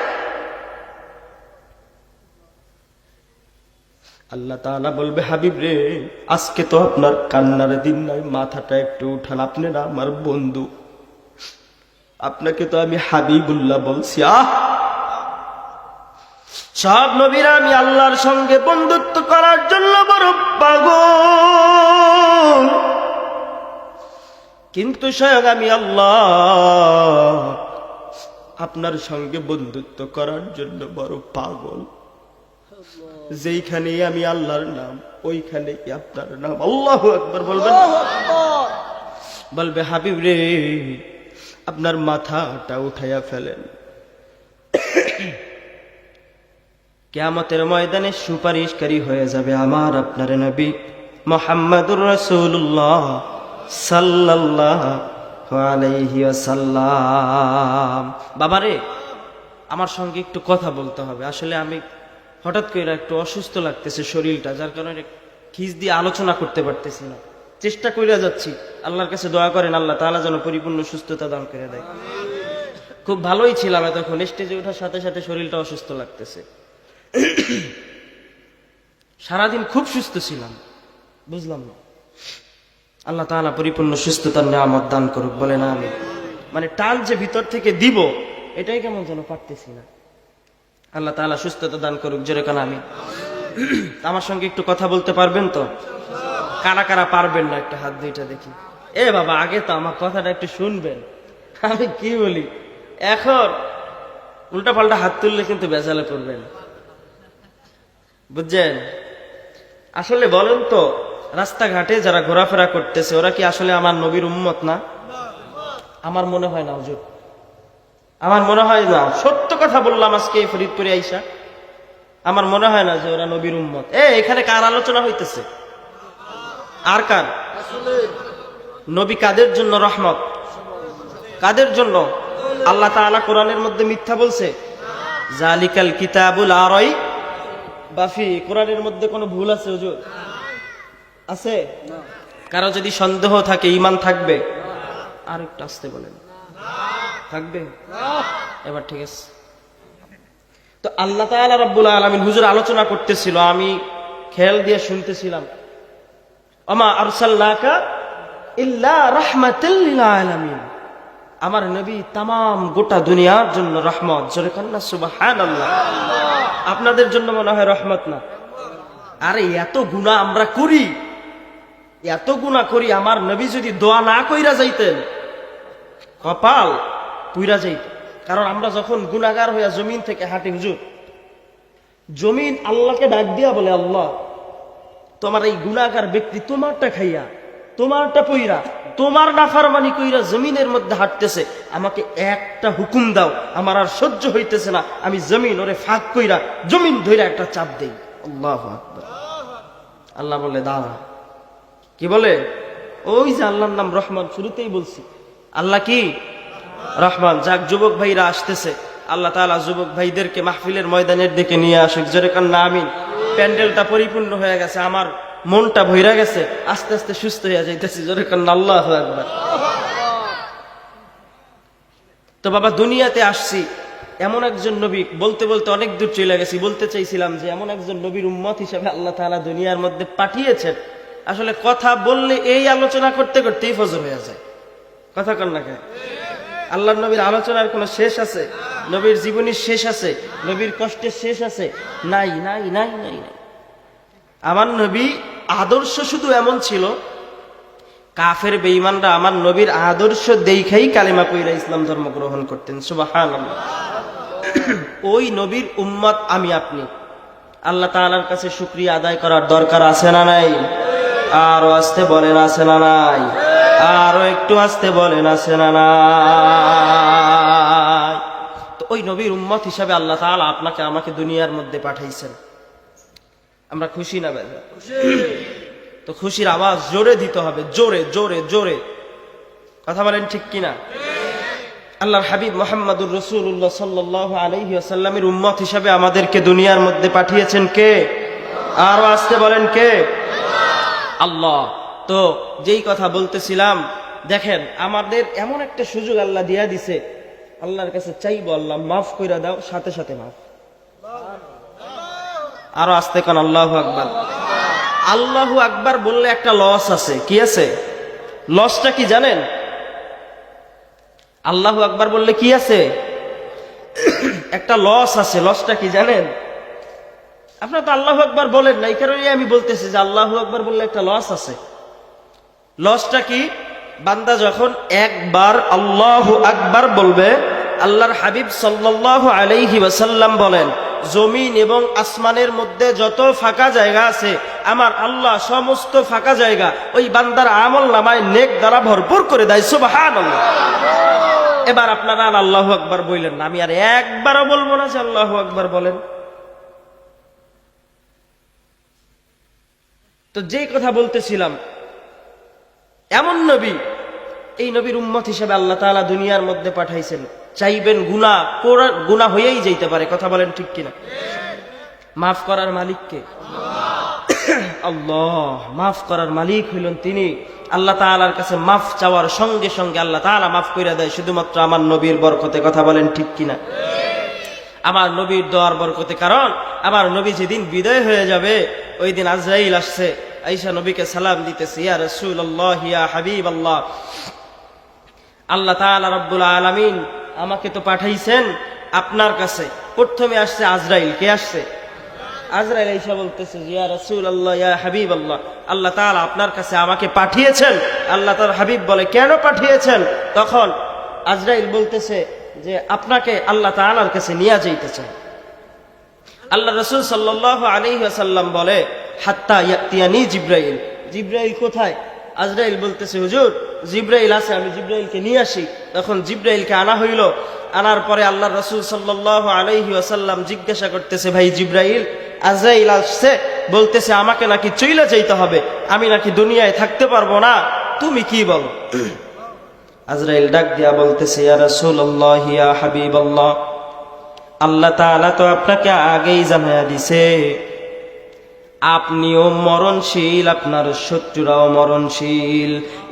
আল্লাহ তাআলা বলবে, হাবিব রে আজকে তো আপনার কান্নার দিন নয়, মাথাটা একটু উঠান, আপনি না আমার বন্ধু, আপনাকে তো আমি হাবিবুল্লাহ বলছি। সব নবীরা আমি আল্লাহর সঙ্গে বন্ধুত্ব করার জন্য বড় পাগল, কিন্তু স্বয়ং আমি আল্লাহ আপনার সঙ্গে বন্ধুত্ব করার জন্য বড় পাগল। যেইখানে আমি আল্লাহর নাম, ওইখানে আপনার নাম। আল্লাহু আকবার বলবেন। বলবে, হাবিব রে আপনার মাথাটা উঠাইয়া ফেলেন। কিয়ামতের ময়দানে সুপারিশকারী হয়ে যাবে আমার আপনার নবী মুহাম্মদুর রাসূলুল্লাহ সাল্লাল্লাহু আলাইহি ওয়াসাল্লাম। বাবারে, আমার সঙ্গে একটু কথা বলতে হবে। আসলে আমি হঠাৎ করে একটু অসুস্থ লাগতেছে শরীরটা, যার কারণে খিস দিয়ে আলোচনা করতে পারতেছি না। চেষ্টা করে যাচ্ছি, আল্লাহর কাছে দোয়া করেন আল্লাহ তাআলা যেন পরিপূর্ণ সুস্থতা দান করে দেয়। খুব ভালোই ছিলাম এতক্ষণ, স্টেজে ওঠার সাথে সাথে শরীরটা অসুস্থ লাগতেছে। সারাদিন খুব সুস্থ ছিলাম, বুঝলাম না। আল্লাহ তাআলা পরিপূর্ণ সুস্থতার নিয়ামত দান করুক, বলে না আমি। মানে টান যে ভিতর থেকে দিব, এটাই কেমন যেন পারতেছি না। আল্লাহ তাআলা সুস্থতা দান করুক, জোরে কান আমি। আমার সঙ্গে একটু কথা বলতে পারবেন তো? কারা কারা পারবেন না একটু হাত দুইটা দেখি। এ বাবা, আগে তো আমার কথাটা একটু শুনবেন, আমি কি বলি। এখন উল্টা পাল্টা হাত তুললে কিন্তু বেজালে পড়বেন, বুঝছেন? আসলে বলেন তো, রাস্তাঘাটে যারা ঘোরাফেরা করতেছে ওরা কি আসলে আমার নবীর উম্মত না? আমার মনে হয় না হুজুর, আমার মনে হয় না। সত্য কথা বললাম আজকে এই ফরিদপুরে আইসা, আমার মনে হয় না যে ওরা নবীর উম্মত। এখানে কার আলোচনা হইতেছে? আর কার? নবী কাদের জন্য রহমত? কাদের জন্য? আল্লাহ তাআলা কোরআনের মধ্যে মিথ্যা বলছে? জালিকাল কিতাবুল লা রাইবা ফীহি। কোরআনের মধ্যে কোনো ভুল আছে হুজুর? আছে? কারো যদি সন্দেহ থাকে, ঈমান থাকবে? আর একটু আসতে বলেন, থাকবে? এবার ঠিক আছে। তো আল্লাহ তাআলা রাব্বুল আলামিন হুজুর আলোচনা করতেছিল, আমি খেয়াল দিয়ে শুনতেছিলাম। ওমা আরসালনাকা ইল্লা রাহমাতাল লিল আলামিন। আমার নবী তামাম গোটা দুনিয়ার জন্য রহমত। জোরে কান্না সুবহানাল্লাহ। আপনাদের জন্য মনে হয় রহমত না? আরে এত গুনাহ আমরা করি, এত গুনাহ করি। আমার নবী যদি দোয়া না কইরা যাইতেন, কপাল পুইরা যাইত। কারণ আমরা যখন গুনাহগার হইয়া জমিন থেকে হাঁটি হুজুর, জমিন আল্লাহকে ডাক দিয়া বলে, আল্লাহ তোমার এই গুনাহগার ব্যক্তি তোমারটা খাইয়া, তোমারটা পইরা, তোমার নাফরমানি কইরা জমিনের মধ্যে হাঁটতেছে, আমাকে একটা হুকুম দাও, আমার আর সহ্য হইতেছে না, আমি জমিন ওরে ফাঁক কইরা জমিন ধইরা একটা চাপ দেই। আল্লাহু আকবার। আল্লাহ বলে দাঁড়া। কি বলে? ওই যে আল্লাহর নাম রহমান, শুরুতেই বলছি। আল্লাহ কি? রহমান। যাক, যুবক ভাইরা আসতেছে, আল্লাহ তাআলা যুবক ভাইদেরকে মাহফিলের ময়দানের দিকে নিয়ে আসুক। জোরে কান্না আমিন। প্যান্ডেলটা পরিপূর্ণ হয়ে গেছে, আমার মনটা ভইরা গেছে, আস্তে আস্তে সুস্থ হয়ে যাইতেছি। জোরে কান্না আল্লাহু আকবার। তো বাবা, দুনিয়াতে আসছি এমন একজন নবী, বলতে বলতে অনেক দূর চলে গেছি। বলতে চাইছিলাম যে এমন একজন নবীর উম্মত হিসেবে আল্লাহ তাআলা দুনিয়ার মধ্যে পাঠিয়েছেন। আসলে কথা বললে এই আলোচনা করতে করতেই ফজর হয়ে যায়। কথা কন না কেন? আল্লাহর নবীর আলোচনার কোনো শেষ আছে? নবীর জীবনীর শেষ আছে? নবীর কষ্টের শেষ আছে? নাই নাই নাই নাই নাই। আমার নবী আদর্শ শুধু এমন ছিল, কাফের বেঈমানরা আমার নবীর আদর্শ দেখাই কালেমা পয়রা ইসলাম ধর্ম গ্রহণ করতেন। সুবহানাল্লাহ। ওই নবীর উম্মত আমি আপনি। আল্লাহ তাআলার কাছে শুকরিয়া আদায় করার দরকার আছে না নাই? আরো আসতে বলেন, আছে না নাই? আরো একটু আসতে বলেন, আছে না নাই? তো ওই নবীর উম্মত হিসাবে আল্লাহ তাআলা আপনাকে আমাকে দুনিয়ার মধ্যে পাঠাইছেন। আমরা খুশি না বেজা? তো খুশির আওয়াজ জোরে দিতে হবে, জোরে জোরে জোরে। কথা বলেন ঠিক কিনা? আল্লাহর হাবিব মুহাম্মদুর রাসূলুল্লাহ সাল্লাল্লাহু আলাইহি ওয়াসাল্লামের উম্মত হিসাবে আমাদেরকে দুনিয়ার মধ্যে পাঠিয়েছেন কে? আরো আসতে বলেন, কে? আল্লাহ। তো যেই কথা বলতেছিলাম, দেখেন আমাদের এমন একটা সুযোগ আল্লাহ দিয়া দিছে, আল্লাহর কাছে চাইবো, আল্লাহ মাফ কইরা দাও, সাথে সাথে মাফ। আরো আসতে কোন আল্লাহু আকবার। আল্লাহু আকবার বললে একটা লস আছে। কি আছে? লসটা কি জানেন? আল্লাহু আকবার বললে কি আছে? একটা লস আছে। লসটা কি জানেন? আপনারা তো আল্লাহু আকবার বলেন না, এই কারণে আমি বলতেছি যে আল্লাহু আকবার বললে একটা লস আছে। লসটা কি? বান্দা যখন একবার আল্লাহু আকবার বলবে, আল্লাহর হাবিব সাল্লাল্লাহু আলাইহি ওয়াসাল্লাম বলেন, জমিন এবং আসমানের মধ্যে যত ফাঁকা জায়গা আছে, আমার আল্লাহ সমস্ত ফাঁকা জায়গা ওই বান্দার আমল নামায় নেক দ্বারা ভরপুর করে দেয়। সুবহানাল্লাহ। এবার আপনারা আর আল্লাহু আকবার বললেন না, আমি আর একবারও বলবো না যে আল্লাহু আকবার বলেন। তো যেই কথা বলতেছিলাম, এমন নবী, এই নবীর উম্মত হিসেবে আল্লাহ তাআলা দুনিয়ার মধ্যে পাঠাইছেন। চাইবেন গুনাহ হয়েই যাইতে পারে, কথা বলেন ঠিক কিনা? মাফ করার মালিক কে? আল্লাহ। মাফ করার মালিক হইলেন তিনি। আল্লাহ তাআলার কাছে মাফ চাওয়ার সঙ্গে সঙ্গে আল্লাহ তাআলা মাফ কইরা দেয়, শুধুমাত্র আমার নবীর বরকতে, কথা বলেন ঠিক কিনা? আমার নবীর দোয়ার বরকতে। কারণ আমার নবী যেদিন বিদায় হয়ে যাবে, ওই দিন আজরাইল আসছে, আয়েশা নবীকে সালাম দিতেছে, ইয়া রাসূলুল্লাহ, ইয়া হাবিবাল্লাহ, আল্লাহ তাআলা রব্বুল আলামিন আমাকে তো পাঠাইছেন আপনার কাছে। প্রথমে আসছে আজরাইল। কে আসছে? আজরাইল আয়েশা বলতেছে, ইয়া রাসূলুল্লাহ, ইয়া হাবিবাল্লাহ, আল্লাহ তাআলা আপনার কাছে আমাকে পাঠিয়েছেন। আল্লাহ তাআলার হাবিব বলে, কেন পাঠিয়েছেন? তখন আজরাইল বলতেছে যে আপনাকে আল্লাহ তাআলার কাছে নিয়ে যাইতে চাই। আল্লাহ রাসূল সাল্লাল্লাহু আলাইহি ওয়াসাল্লাম বলে, হাত্তা ইয়াতিয়ানি জিবরাইল। জিবরাইল কোথায়? আজরাইল বলতেছে, হুজুর জিবরাইল আছে, আমি জিবরাইলকে নিয়ে আসি। তখন জিবরাইলকে আনা হইল। আনার পরে আল্লাহ রাসূল সাল্লাল্লাহু আলাইহি ওয়াসাল্লাম জিজ্ঞাসা করতেছে, ভাই জিবরাইল, আজরাইল আসছে, বলতেছে আমাকে নাকি চইলা যাইতে হবে, আমি নাকি দুনিয়ায় থাকতে পারবো না, তুমি কি বলো? আজরাইল ডাক দিয়া বলতেছে, ইয়া রাসূলুল্লাহ, ইয়া হাবিবাল্লাহ, আল্লাহ তাআলা তো আপনাকে আগেই জানায়া দিছে, আপনিও মরণশীল, আপনার শত্রুরাও মরণশীল।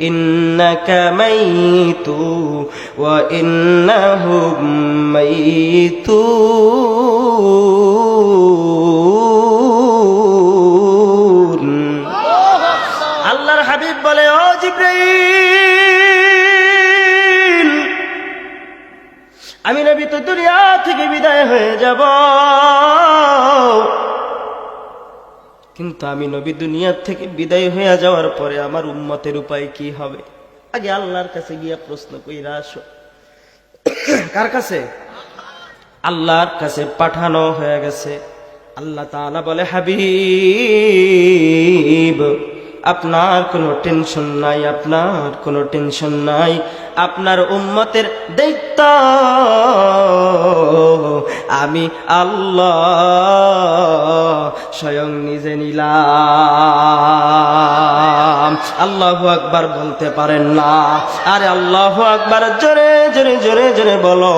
ইন্নাকা মাইতু ওয়া ইন্নাহুম মাইতুন। আল্লাহর হাবিব বলে, ও জিবরাইল, আমি নবী তো দুনিয়া থেকে বিদায় হয়ে যাব, কিন্তু আমি নবী দুনিয়া থেকে বিদায় হয়ে যাওয়ার পরে আমার উম্মতের উপায় কি হবে? আগে আল্লাহর কাছে গিয়া প্রশ্ন কইরা আসো। কার কাছে? আল্লাহর কাছে পাঠানো হয়ে গেছে। আল্লাহ তাআলা বলে, হাবিব, আপনার কোনো টেনশন নাই, আপনার কোনো টেনশন নাই, আপনার উম্মতের দায়িত্ব আমি আল্লাহ স্বয়ং নিজে নিলাম। আল্লাহু আকবার বলতে পারেন না? আরে আল্লাহু আকবার জোরে জোরে জোরে জোরে বলো,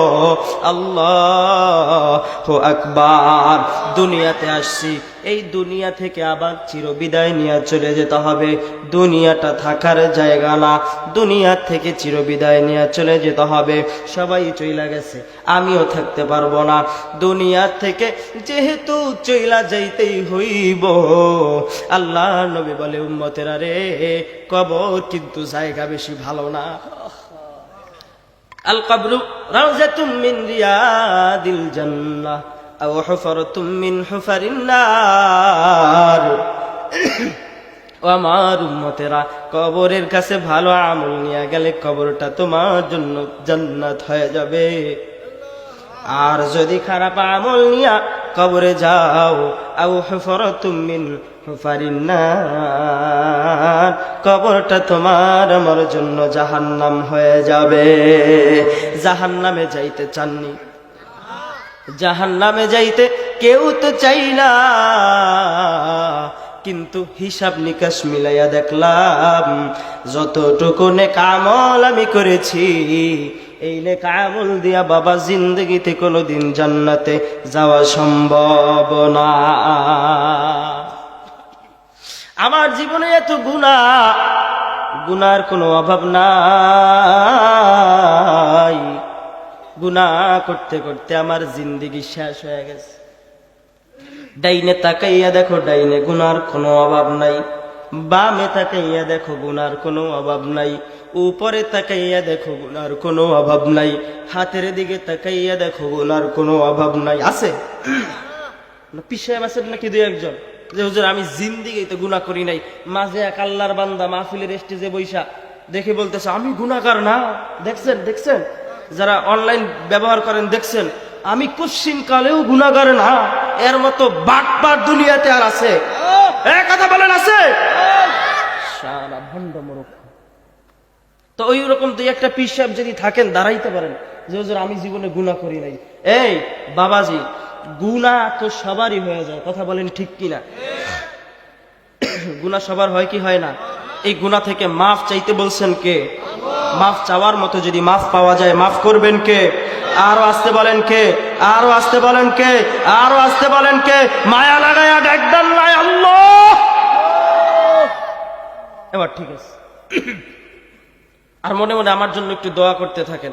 আল্লাহু আকবার। দুনিয়াতে আসছি, এই দুনিয়া থেকে আবার চিরবিদায় নিয়ে চলে যেতে হবে। দুনিয়াটা থাকার জায়গা না, দুনিয়া থেকে চিরবিদায় নিয়ে চলে যেতে হবে। সবাই চইলা গেছে, আমিও থাকতে পারবো না। দুনিয়া থেকে যেহেতু চইলা যাইতেই হইব, আল্লাহ নবী বলে, উম্মতেরা রে, কবর কিন্তু জায়গা বেশি ভালো না। আল কবরু রাউযাতুম মিন রিয়াদিল জান্নাহ আও হুফরাতুম মিন হুফারিন নার। ও আমার উম্মতেরা, কবরের কাছে ভালো আমল নিয়ে গেলে কবরটা তোমার জন্য জান্নাত হয়ে যাবে। আর যদি খারাপ আমল নিয়া কবরে যাও, আও হুফরাতুম মিন হুফারিন নার, কবরটা তোমার আমার জন্য জাহান্নাম হয়ে যাবে। জাহান্নামে যাইতে চাননি? জাহান্নামে যাইতে কেউ তো চাই না, কিন্তু হিসাব নিকাশ মিলাইয়া দেখলাম যতটুকু নেক আমল আমি করেছি, এই নেক আমল দিয়া বাবা জিন্দগিতে কোনোদিন জান্নাতে যাওয়া সম্ভব না। আমার জীবনে এত গুনার কোনো অভাব নাই। গুনাহ করতে করতে আমার জিন্দেগি শেষ হয়ে গেছে। ডাইনে তাকাইয়া দেখো, ডাইনে গুনার কোনো অভাব নাই। বামে তাকাইয়া দেখো, গুনার কোনো অভাব নাই। উপরে তাকাইয়া দেখো, গুনার কোনো অভাব নাই। হাতের দিকে তাকাইয়া দেখো, গুনার কোনো অভাব নাই। আছে না? পিছায় আছেন নাকি দুই একজন যে হুজুর আমি জিন্দেগিতে গুনাহ করি নাই? মাঝে এক আল্লাহর বান্দা মাহফিলের স্টেজে বৈশা দেখে বলতেছে, আমি গুনাহগার না। দেখছেন যারা অনলাইন ব্যবহার করেন, দেখছেন আমি কোশ্চিন কালেও গুনাহগার না। এর মতো বাটপার দুনিয়াতে আর আছে? কথা বলেন, আছে? সারা ভণ্ড মূর্খ। তো ওই রকম দুই একটা পীর সাহেব যদি থাকেন, দাঁড়াইতে পারেন যে হুজুর আমি জীবনে গুনাহ করি নাই। এই বাবাজি, গুনাহ তো সবারই হয়ে যায়, কথা বলেন ঠিক কিনা? গুনাহ সবার হয় কি হয় না? এই গুনাহ থেকে মাফ চাইতে বলছেন কে? মাফ চাওয়ার মতো যদি মাফ পাওয়া যায়, মাফ করবেন কে? আরো আসতে বলেন কে? আরো আসতে বলেন কে? আরো আসতে বলেন কে? মায়া লাগায়া ডাকদান নাই আল্লাহ। এবার ঠিক আছে। আর মনে মনে আমার জন্য একটু দোয়া করতে থাকেন,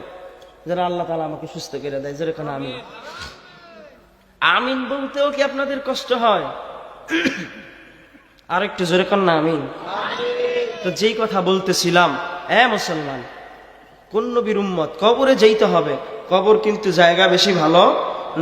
যেন আল্লাহ তাআলা আমাকে সুস্থ করে দেয়। যেরকম আমিন। আমিন বলতেও কি আপনাদের কষ্ট হয়? আর একটু জোরে কর না আমিন। তো যেই কথা বলতেছিলাম, মুসলমান, কোন নবীর উম্মত, কবরে যেতে হবে। কবর কিন্তু জায়গা বেশি ভালো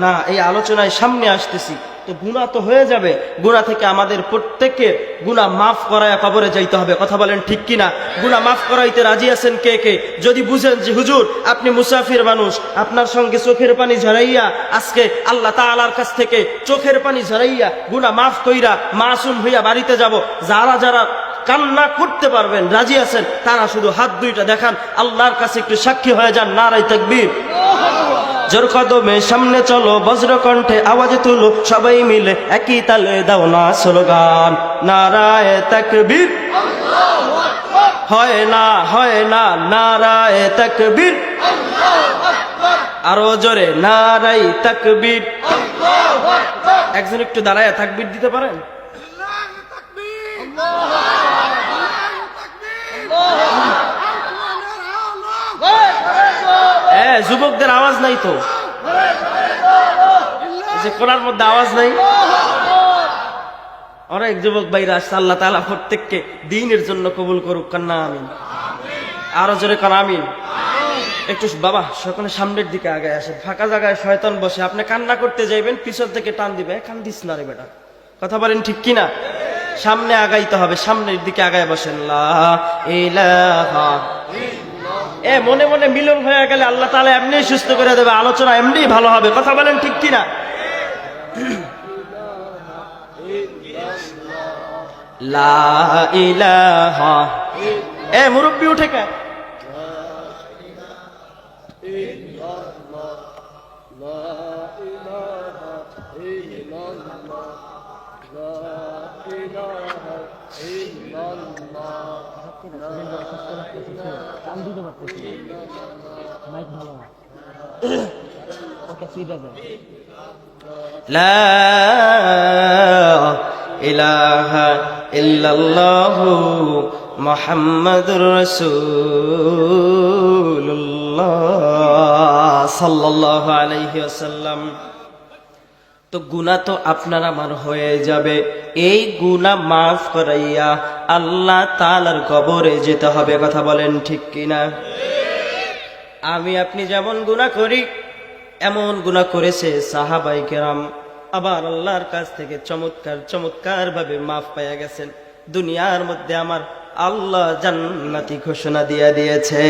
না। এই আলোচনায় সামনে আসতেছি, তো গুনাহ তো হয়ে যাবে। গুনাহ থেকে আমাদের প্রত্যেকের গুনাহ মাফ করায় কবরে যাইতে হবে, কথা বলেন ঠিক কিনা? গুনাহ মাফ করাইতে রাজি আছেন কে কে? যদি বুঝেন যে হুজুর আপনি মুসাফির মানুষ, আপনার সঙ্গে চোখের পানি ঝরাইয়া আজকে আল্লাহ তাআলার কাছ থেকে চোখের পানি ঝরাইয়া গুনাহ মাফ কইরা মাসুম হইয়া বাড়িতে যাব, যারা যারা কান্না করতে পারবেন, রাজি আছেন, তারা শুধু হাত দুইটা দেখান, আল্লাহর কাছে একটু সাক্ষী হয়ে যান। নারায়ে তাকবীর। জোর কদমে সামনে চলো, বজ্র কণ্ঠে আওয়াজ তুলো, সবাই মিলে একই তালে দাও না স্লোগান, নারায়ে তাকবীর। হয় না, হয় না, নারায়ে তাকবীর। আরো জোরে নারায়ে তাকবীর। একজন একটু দাঁড়ায় তাকবীর দিতে পারেন? যুবকদের আওয়াজ নাই তো, যে কোরআন মধ্যে আওয়াজ নাই। অনেক যুবক ভাইরা আসছে, আল্লাহ তাআলা প্রত্যেককে দ্বীনের জন্য কবুল করুক। কান্না আমিন। আরো জোরে কান আমিন। একটু বাবা সকলে সামনের দিকে আগে আসে, ফাঁকা জায়গায় শয়তান বসে, আপনি কান্না করতে যাইবেন, পিছন থেকে টান দিবে, কান্দিস না রে বেটা, কথা বলেন ঠিক কিনা? সামনে আগাইতে হবে, সামনের দিকে আগায় বসেন। লা ইলাহা। মনে মনে মিলন হয়ে গেলে আল্লাহ তাআলা এমনি সুস্থ করে দেবে, আলোচনা এমনি ভালো হবে, কথা বলেন ঠিক কিনা? লা ইলাহা। মুরব্বি উঠে কে? লা ইলাহা ইল্লাল্লাহু মুহাম্মাদুর রাসূলুল্লাহ সাল্লাল্লাহু আলাইহি ওয়াসাল্লাম। তো গুনাহ তো আপনার আমার হয়ে যাবে, এই গুনাহ মাফ করাইয়া আল্লাহ তাআলার কবরে যেতে হবে, কথা বলেন ঠিক কিনা? আমি আপনি যেমন গুনাহ করি, এমন গুনাহ করেছে সাহাবায়ে কেরাম, আবার আল্লাহর কাছ থেকে চমৎকার চমৎকার ভাবে মাফ পাইয়া গেছেন। দুনিয়ার মধ্যে আমার আল্লাহ জান্নাতি ঘোষণা দিয়ে দিয়েছে।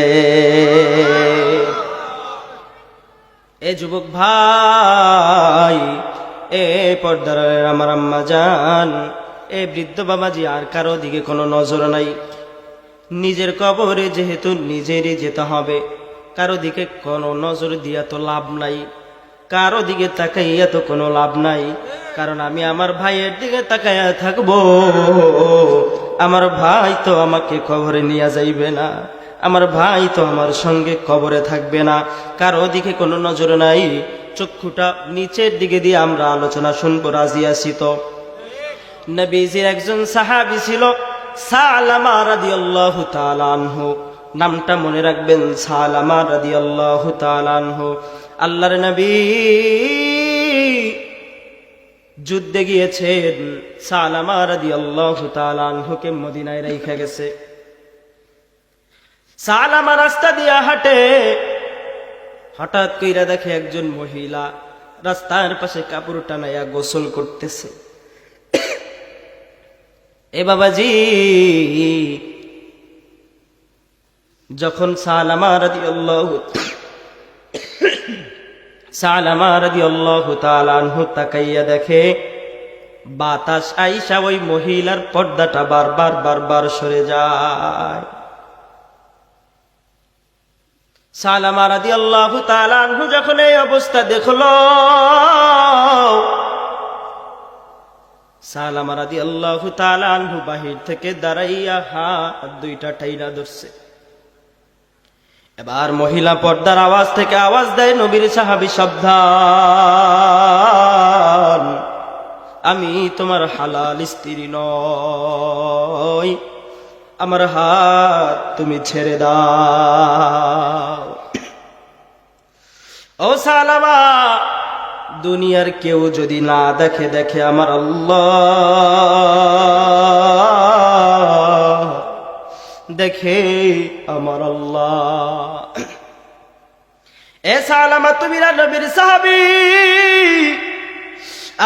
এ যুবক ভাই, এ পর্দার আমার আম্মা জান, এ বৃদ্ধ বাবাজি, আর কারো দিকে কোনো নজর নাই। নিজের কবরে যেহেতু নিজেরই যেতে হবে, কারো দিকে কোনো নজর দিয়া তো লাভ নাই, কারো দিকে তাকাইয়া তো কোনো লাভ নাই। কারণ আমি আমার ভাইয়ের দিকে তাকাইয়া থাকবো, আমার ভাই তো আমাকে কবরে নিয়ে যাইবে না, আমার ভাই তো আমার সঙ্গে কবরে থাকবে না। কারো দিকে কোনো নজর নাই, চক্ষুটা নিচের দিকে দিয়ে আমরা আলোচনা শুনবো। রাজি আছি তো? নবীজির একজন সাহাবী ছিল, সালামা রাদিয়াল্লাহু তাআলা আনহু, নামটা মনে রাখবেন, সালামা রাদিয়াল্লাহু তাআলা আনহু। আল্লাহর নবী যুদ্ধে গিয়েছেন, সালামা রাদিয়াল্লাহু তাআলা আনহুকে মদিনায় রেখে গেছে। সালামা রাস্তা দিয়া হাঁটে, হঠাৎ কইরা দেখে একজন মহিলা রাস্তার পাশে কাপড় টানাইয়া গোসল করতেছে। এ বাবাজি, যখন সালামা রাদিয়াল্লাহু তাআলা আনহু তাকাইয়া দেখে, বাতাস আইসা ওই মহিলার পর্দাটা বারবার সরে যায়। সালামা রাদিয়াল্লাহু তাআলা আনহু যখন এই অবস্থা দেখলো, সালামা রাদিয়াল্লাহু তাআলা আনহু বাহির থেকে দাঁড়াইয়া হাত দুইটা টাইনা ধরছে। এবার মহিলা পর্দার আওয়াজ থেকে আওয়াজ দেয়, নবীর সাহাবী সাবধান, আমি তোমার হালাল স্ত্রী নই, আমার হাত তুমি ছেড়ে দাও। ও সালামা, দুনিয়ার কেউ যদি না দেখে, দেখে আমার আল্লাহ, দেখে আমার আল্লাহ। এ সালামা, তুমি নবীর সাহাবী,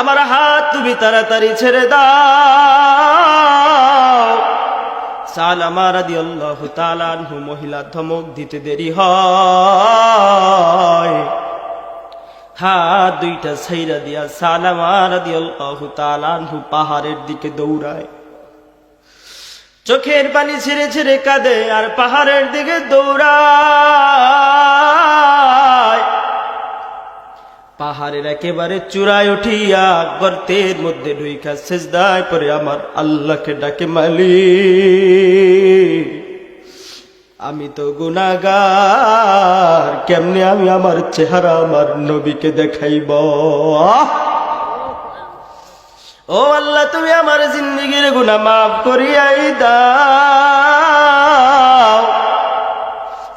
আমার হাত তুমি তাড়াতাড়ি ছেড়ে দাও। সালামা রাদিয়াল্লাহু তাআলা আনহু মহিলা ধমক দিতে দেরি হয়, হাত দুইটা ছাইরা দিয়া সালামা রাদিয়াল্লাহু তাআলা আনহু পাহাড়ের দিকে দৌড়ায়। চোখের পানি ছেড়ে ছেড়ে কাঁদে আর পাহাড়ের দিকে দৌড়ায়। পাহাড়ের একেবারে চূড়ায় উঠিয়া গর্তের মধ্যে ঢুইকা সিজদায় পড়ে আমার আল্লাহকে ডাকে, মালিক, আমি তো গুনাহগার, কেমনে আমি আমার চেহারা আমার নবীকে দেখাইব? ও আল্লাহ, তুমি আমার জিন্দেগীর গুনাহ মাফ করিয়াই দাও।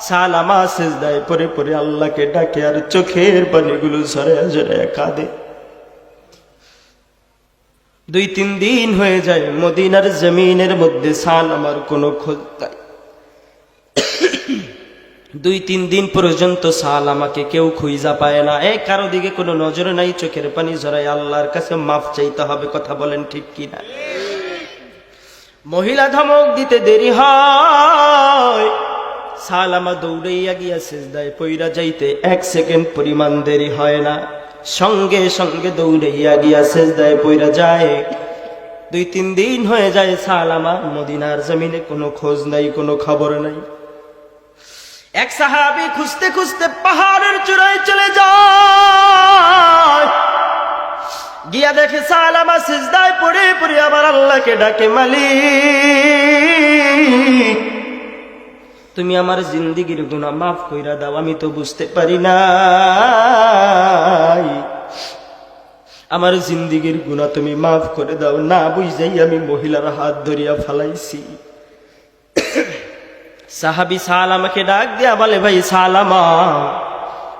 সালামা সিজদায় পড়ে পড়ে আল্লাহকে ডাকে আর চোখের পানিগুলো ঝরায়া ঝরায়া কাঁদে। 2-3 দিন হয়ে যায়, মদিনার জমিনের মধ্যে সালামার কোনো খোঁজ নাই। 2-3 দিন পর্যন্ত সালামাকে কেউ খুঁজা পায় না। কারো দিকে কোনো নজর নাই, চোখের পানি ঝরায় আল্লাহর কাছে মাফ চাইতে হবে। কথা বলেন ঠিক কিনা? মহিলা ধমক দিতে দেরি হয়, সালামা দৌড়াইয়া গিয়া সিজদায় পইরা যাইতে 1 সেকেন্ড পরিমাণ দেরি হয় না, সঙ্গে সঙ্গে দৌড়াইয়া গিয়া সিজদায় পইরা যায়। 2-3 দিন হয়ে যায়, সালামা মদিনার জমিনে কোনো খোঁজ নাই, কোনো খবর নাই। এক সাহাবী খুঁজতে খুঁজতে পাহাড়ের চূড়ায় চলে যায়, গিয়া দেখে সালামা সিজদায় পড়ে পড়ে আবার আল্লাহকে ডাকে, মালিক, তুমি আমার জিন্দেগীর গুনাহ মাফ কইরা দাও, আমি তো বুঝতে পারি নাই, আমার জিন্দেগীর গুনাহ তুমি মাফ করে দাও। না বুঝাই আমি মহিলার হাত ধরিয়া ফালাইছি। সাহাবী সালামাকে ডাক দিয়া বলে, ভাই সালামা,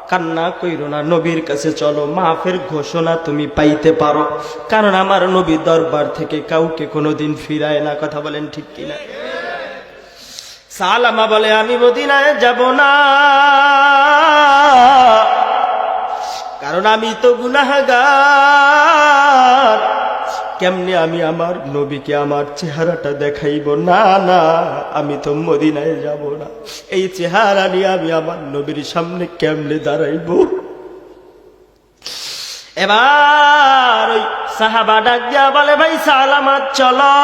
কান্না কইরো না, নবীর কাছে চলো, মাফের ঘোষণা তুমি পাইতে পারো, কারণ আমার নবী দরবার থেকে কাউকে কোনোদিন ফিরায় না। কথা বলেন ঠিক কিনা? সালামা বলে, আমি মদিনায় যাব না, কারণ আমি তো গুনাহগার, কেমনে আমি আমার নবীকে আমার চেহারাটা দেখাইব? না না, আমি তো মদিনায় যাব না, এই চেহারা নিয়ে আমি আমার নবীর সামনে কেমনে দাঁড়াইব? এবার ওই সাহাবা ডাক দিয়া বলে, ভাই সালামা চলো।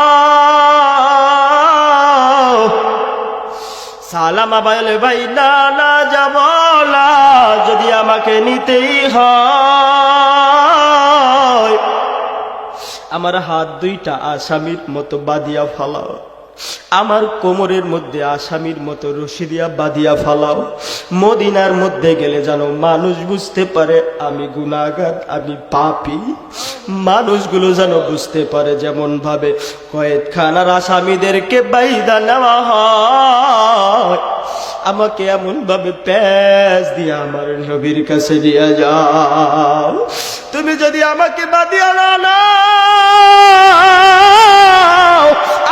সালামা বলে, ভাই না না, যাব না, যদি আমাকে নিতেই হয় আমার হাত দুইটা আসামির মতো বাঁধিয়া ফালাও, আমার কোমরের মধ্যে আসামির মতো রশি দিয়া বাঁধিয়া ফালাও। মদিনার মধ্যে গেলে যেন মানুষ বুঝতে পারে আমি গুনাহগার, আমি পাপী, মানুষগুলো যেন বুঝতে পারে, যেমন ভাবে কয়েদখানার আসামিদেরকে বাইধা নেওয়া হয়, আমাকে এমন ভাবে প্যাঁচ দিয়ে আমার নবীর কাছে নিয়ে যাও। তুমি যদি আমাকে বাঁধিয়া না নাও,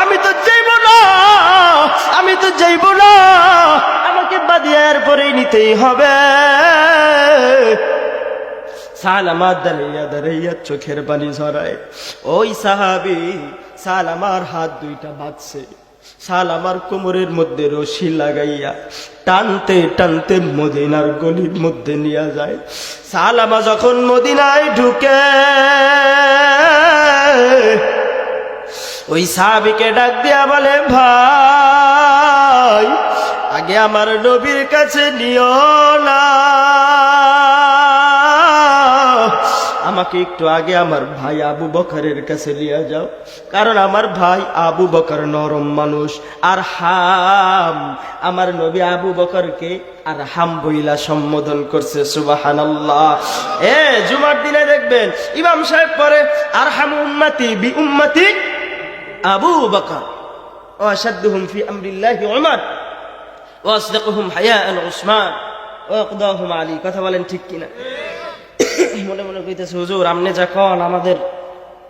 আমি তো যাইব না, আমি তো যাইব না, আমাকে বাঁধিয়া এরপরেই নিতেই হবে। সালামা দাঁড়াইয়া দাঁড়াইয়া চোখের পানি ঝরায়। ওই সাহাবী সালামার হাত দুইটা বাঁধছে, সালামার কোমরের মধ্যে রশি লাগাইয়া টানতে টানতে মদিনার গলির মধ্যে নিয়ে যায়। সালামা যখন মদিনায় ঢুকে, ওই সাহাবীকে ডাক দিয়া বলে, ভাই আগে আমার নবীর কাছে নিও না, আমাকে একটু আগে আমার ভাই আবু বকরের কাছে নিয়ে যাও, কারণ আমার ভাই আবু বকর নরম মানুষ। আর হাম, আমার নবী আবু বকরকে আর হাম বইলা সম্বোধন করছে। সুবহানাল্লাহ। জুমার দিনে দেখবেন ইমাম সাহেব পরে আর হাম উম্মতি বি উম্মতি আবু বকর ওয়া আশাদ্দুহুম ফি আমরিল্লাহি উমর ওয়া আসদাকুহুম হায়াআন উসমান ওয়া আকদাহুম আলী। কথা বলেন ঠিক কিনা? মনে মনে কইতেছে হুজুর আপনি যখন আমাদের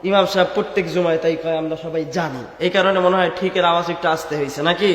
ইমাম সাহেব প্রত্যেক জুমায় তাই কয় আমরা সবাই জানি, এই কারণে মনে হয় ঠিকের আওয়াজ একটু আসতে হয়েছে নাকি?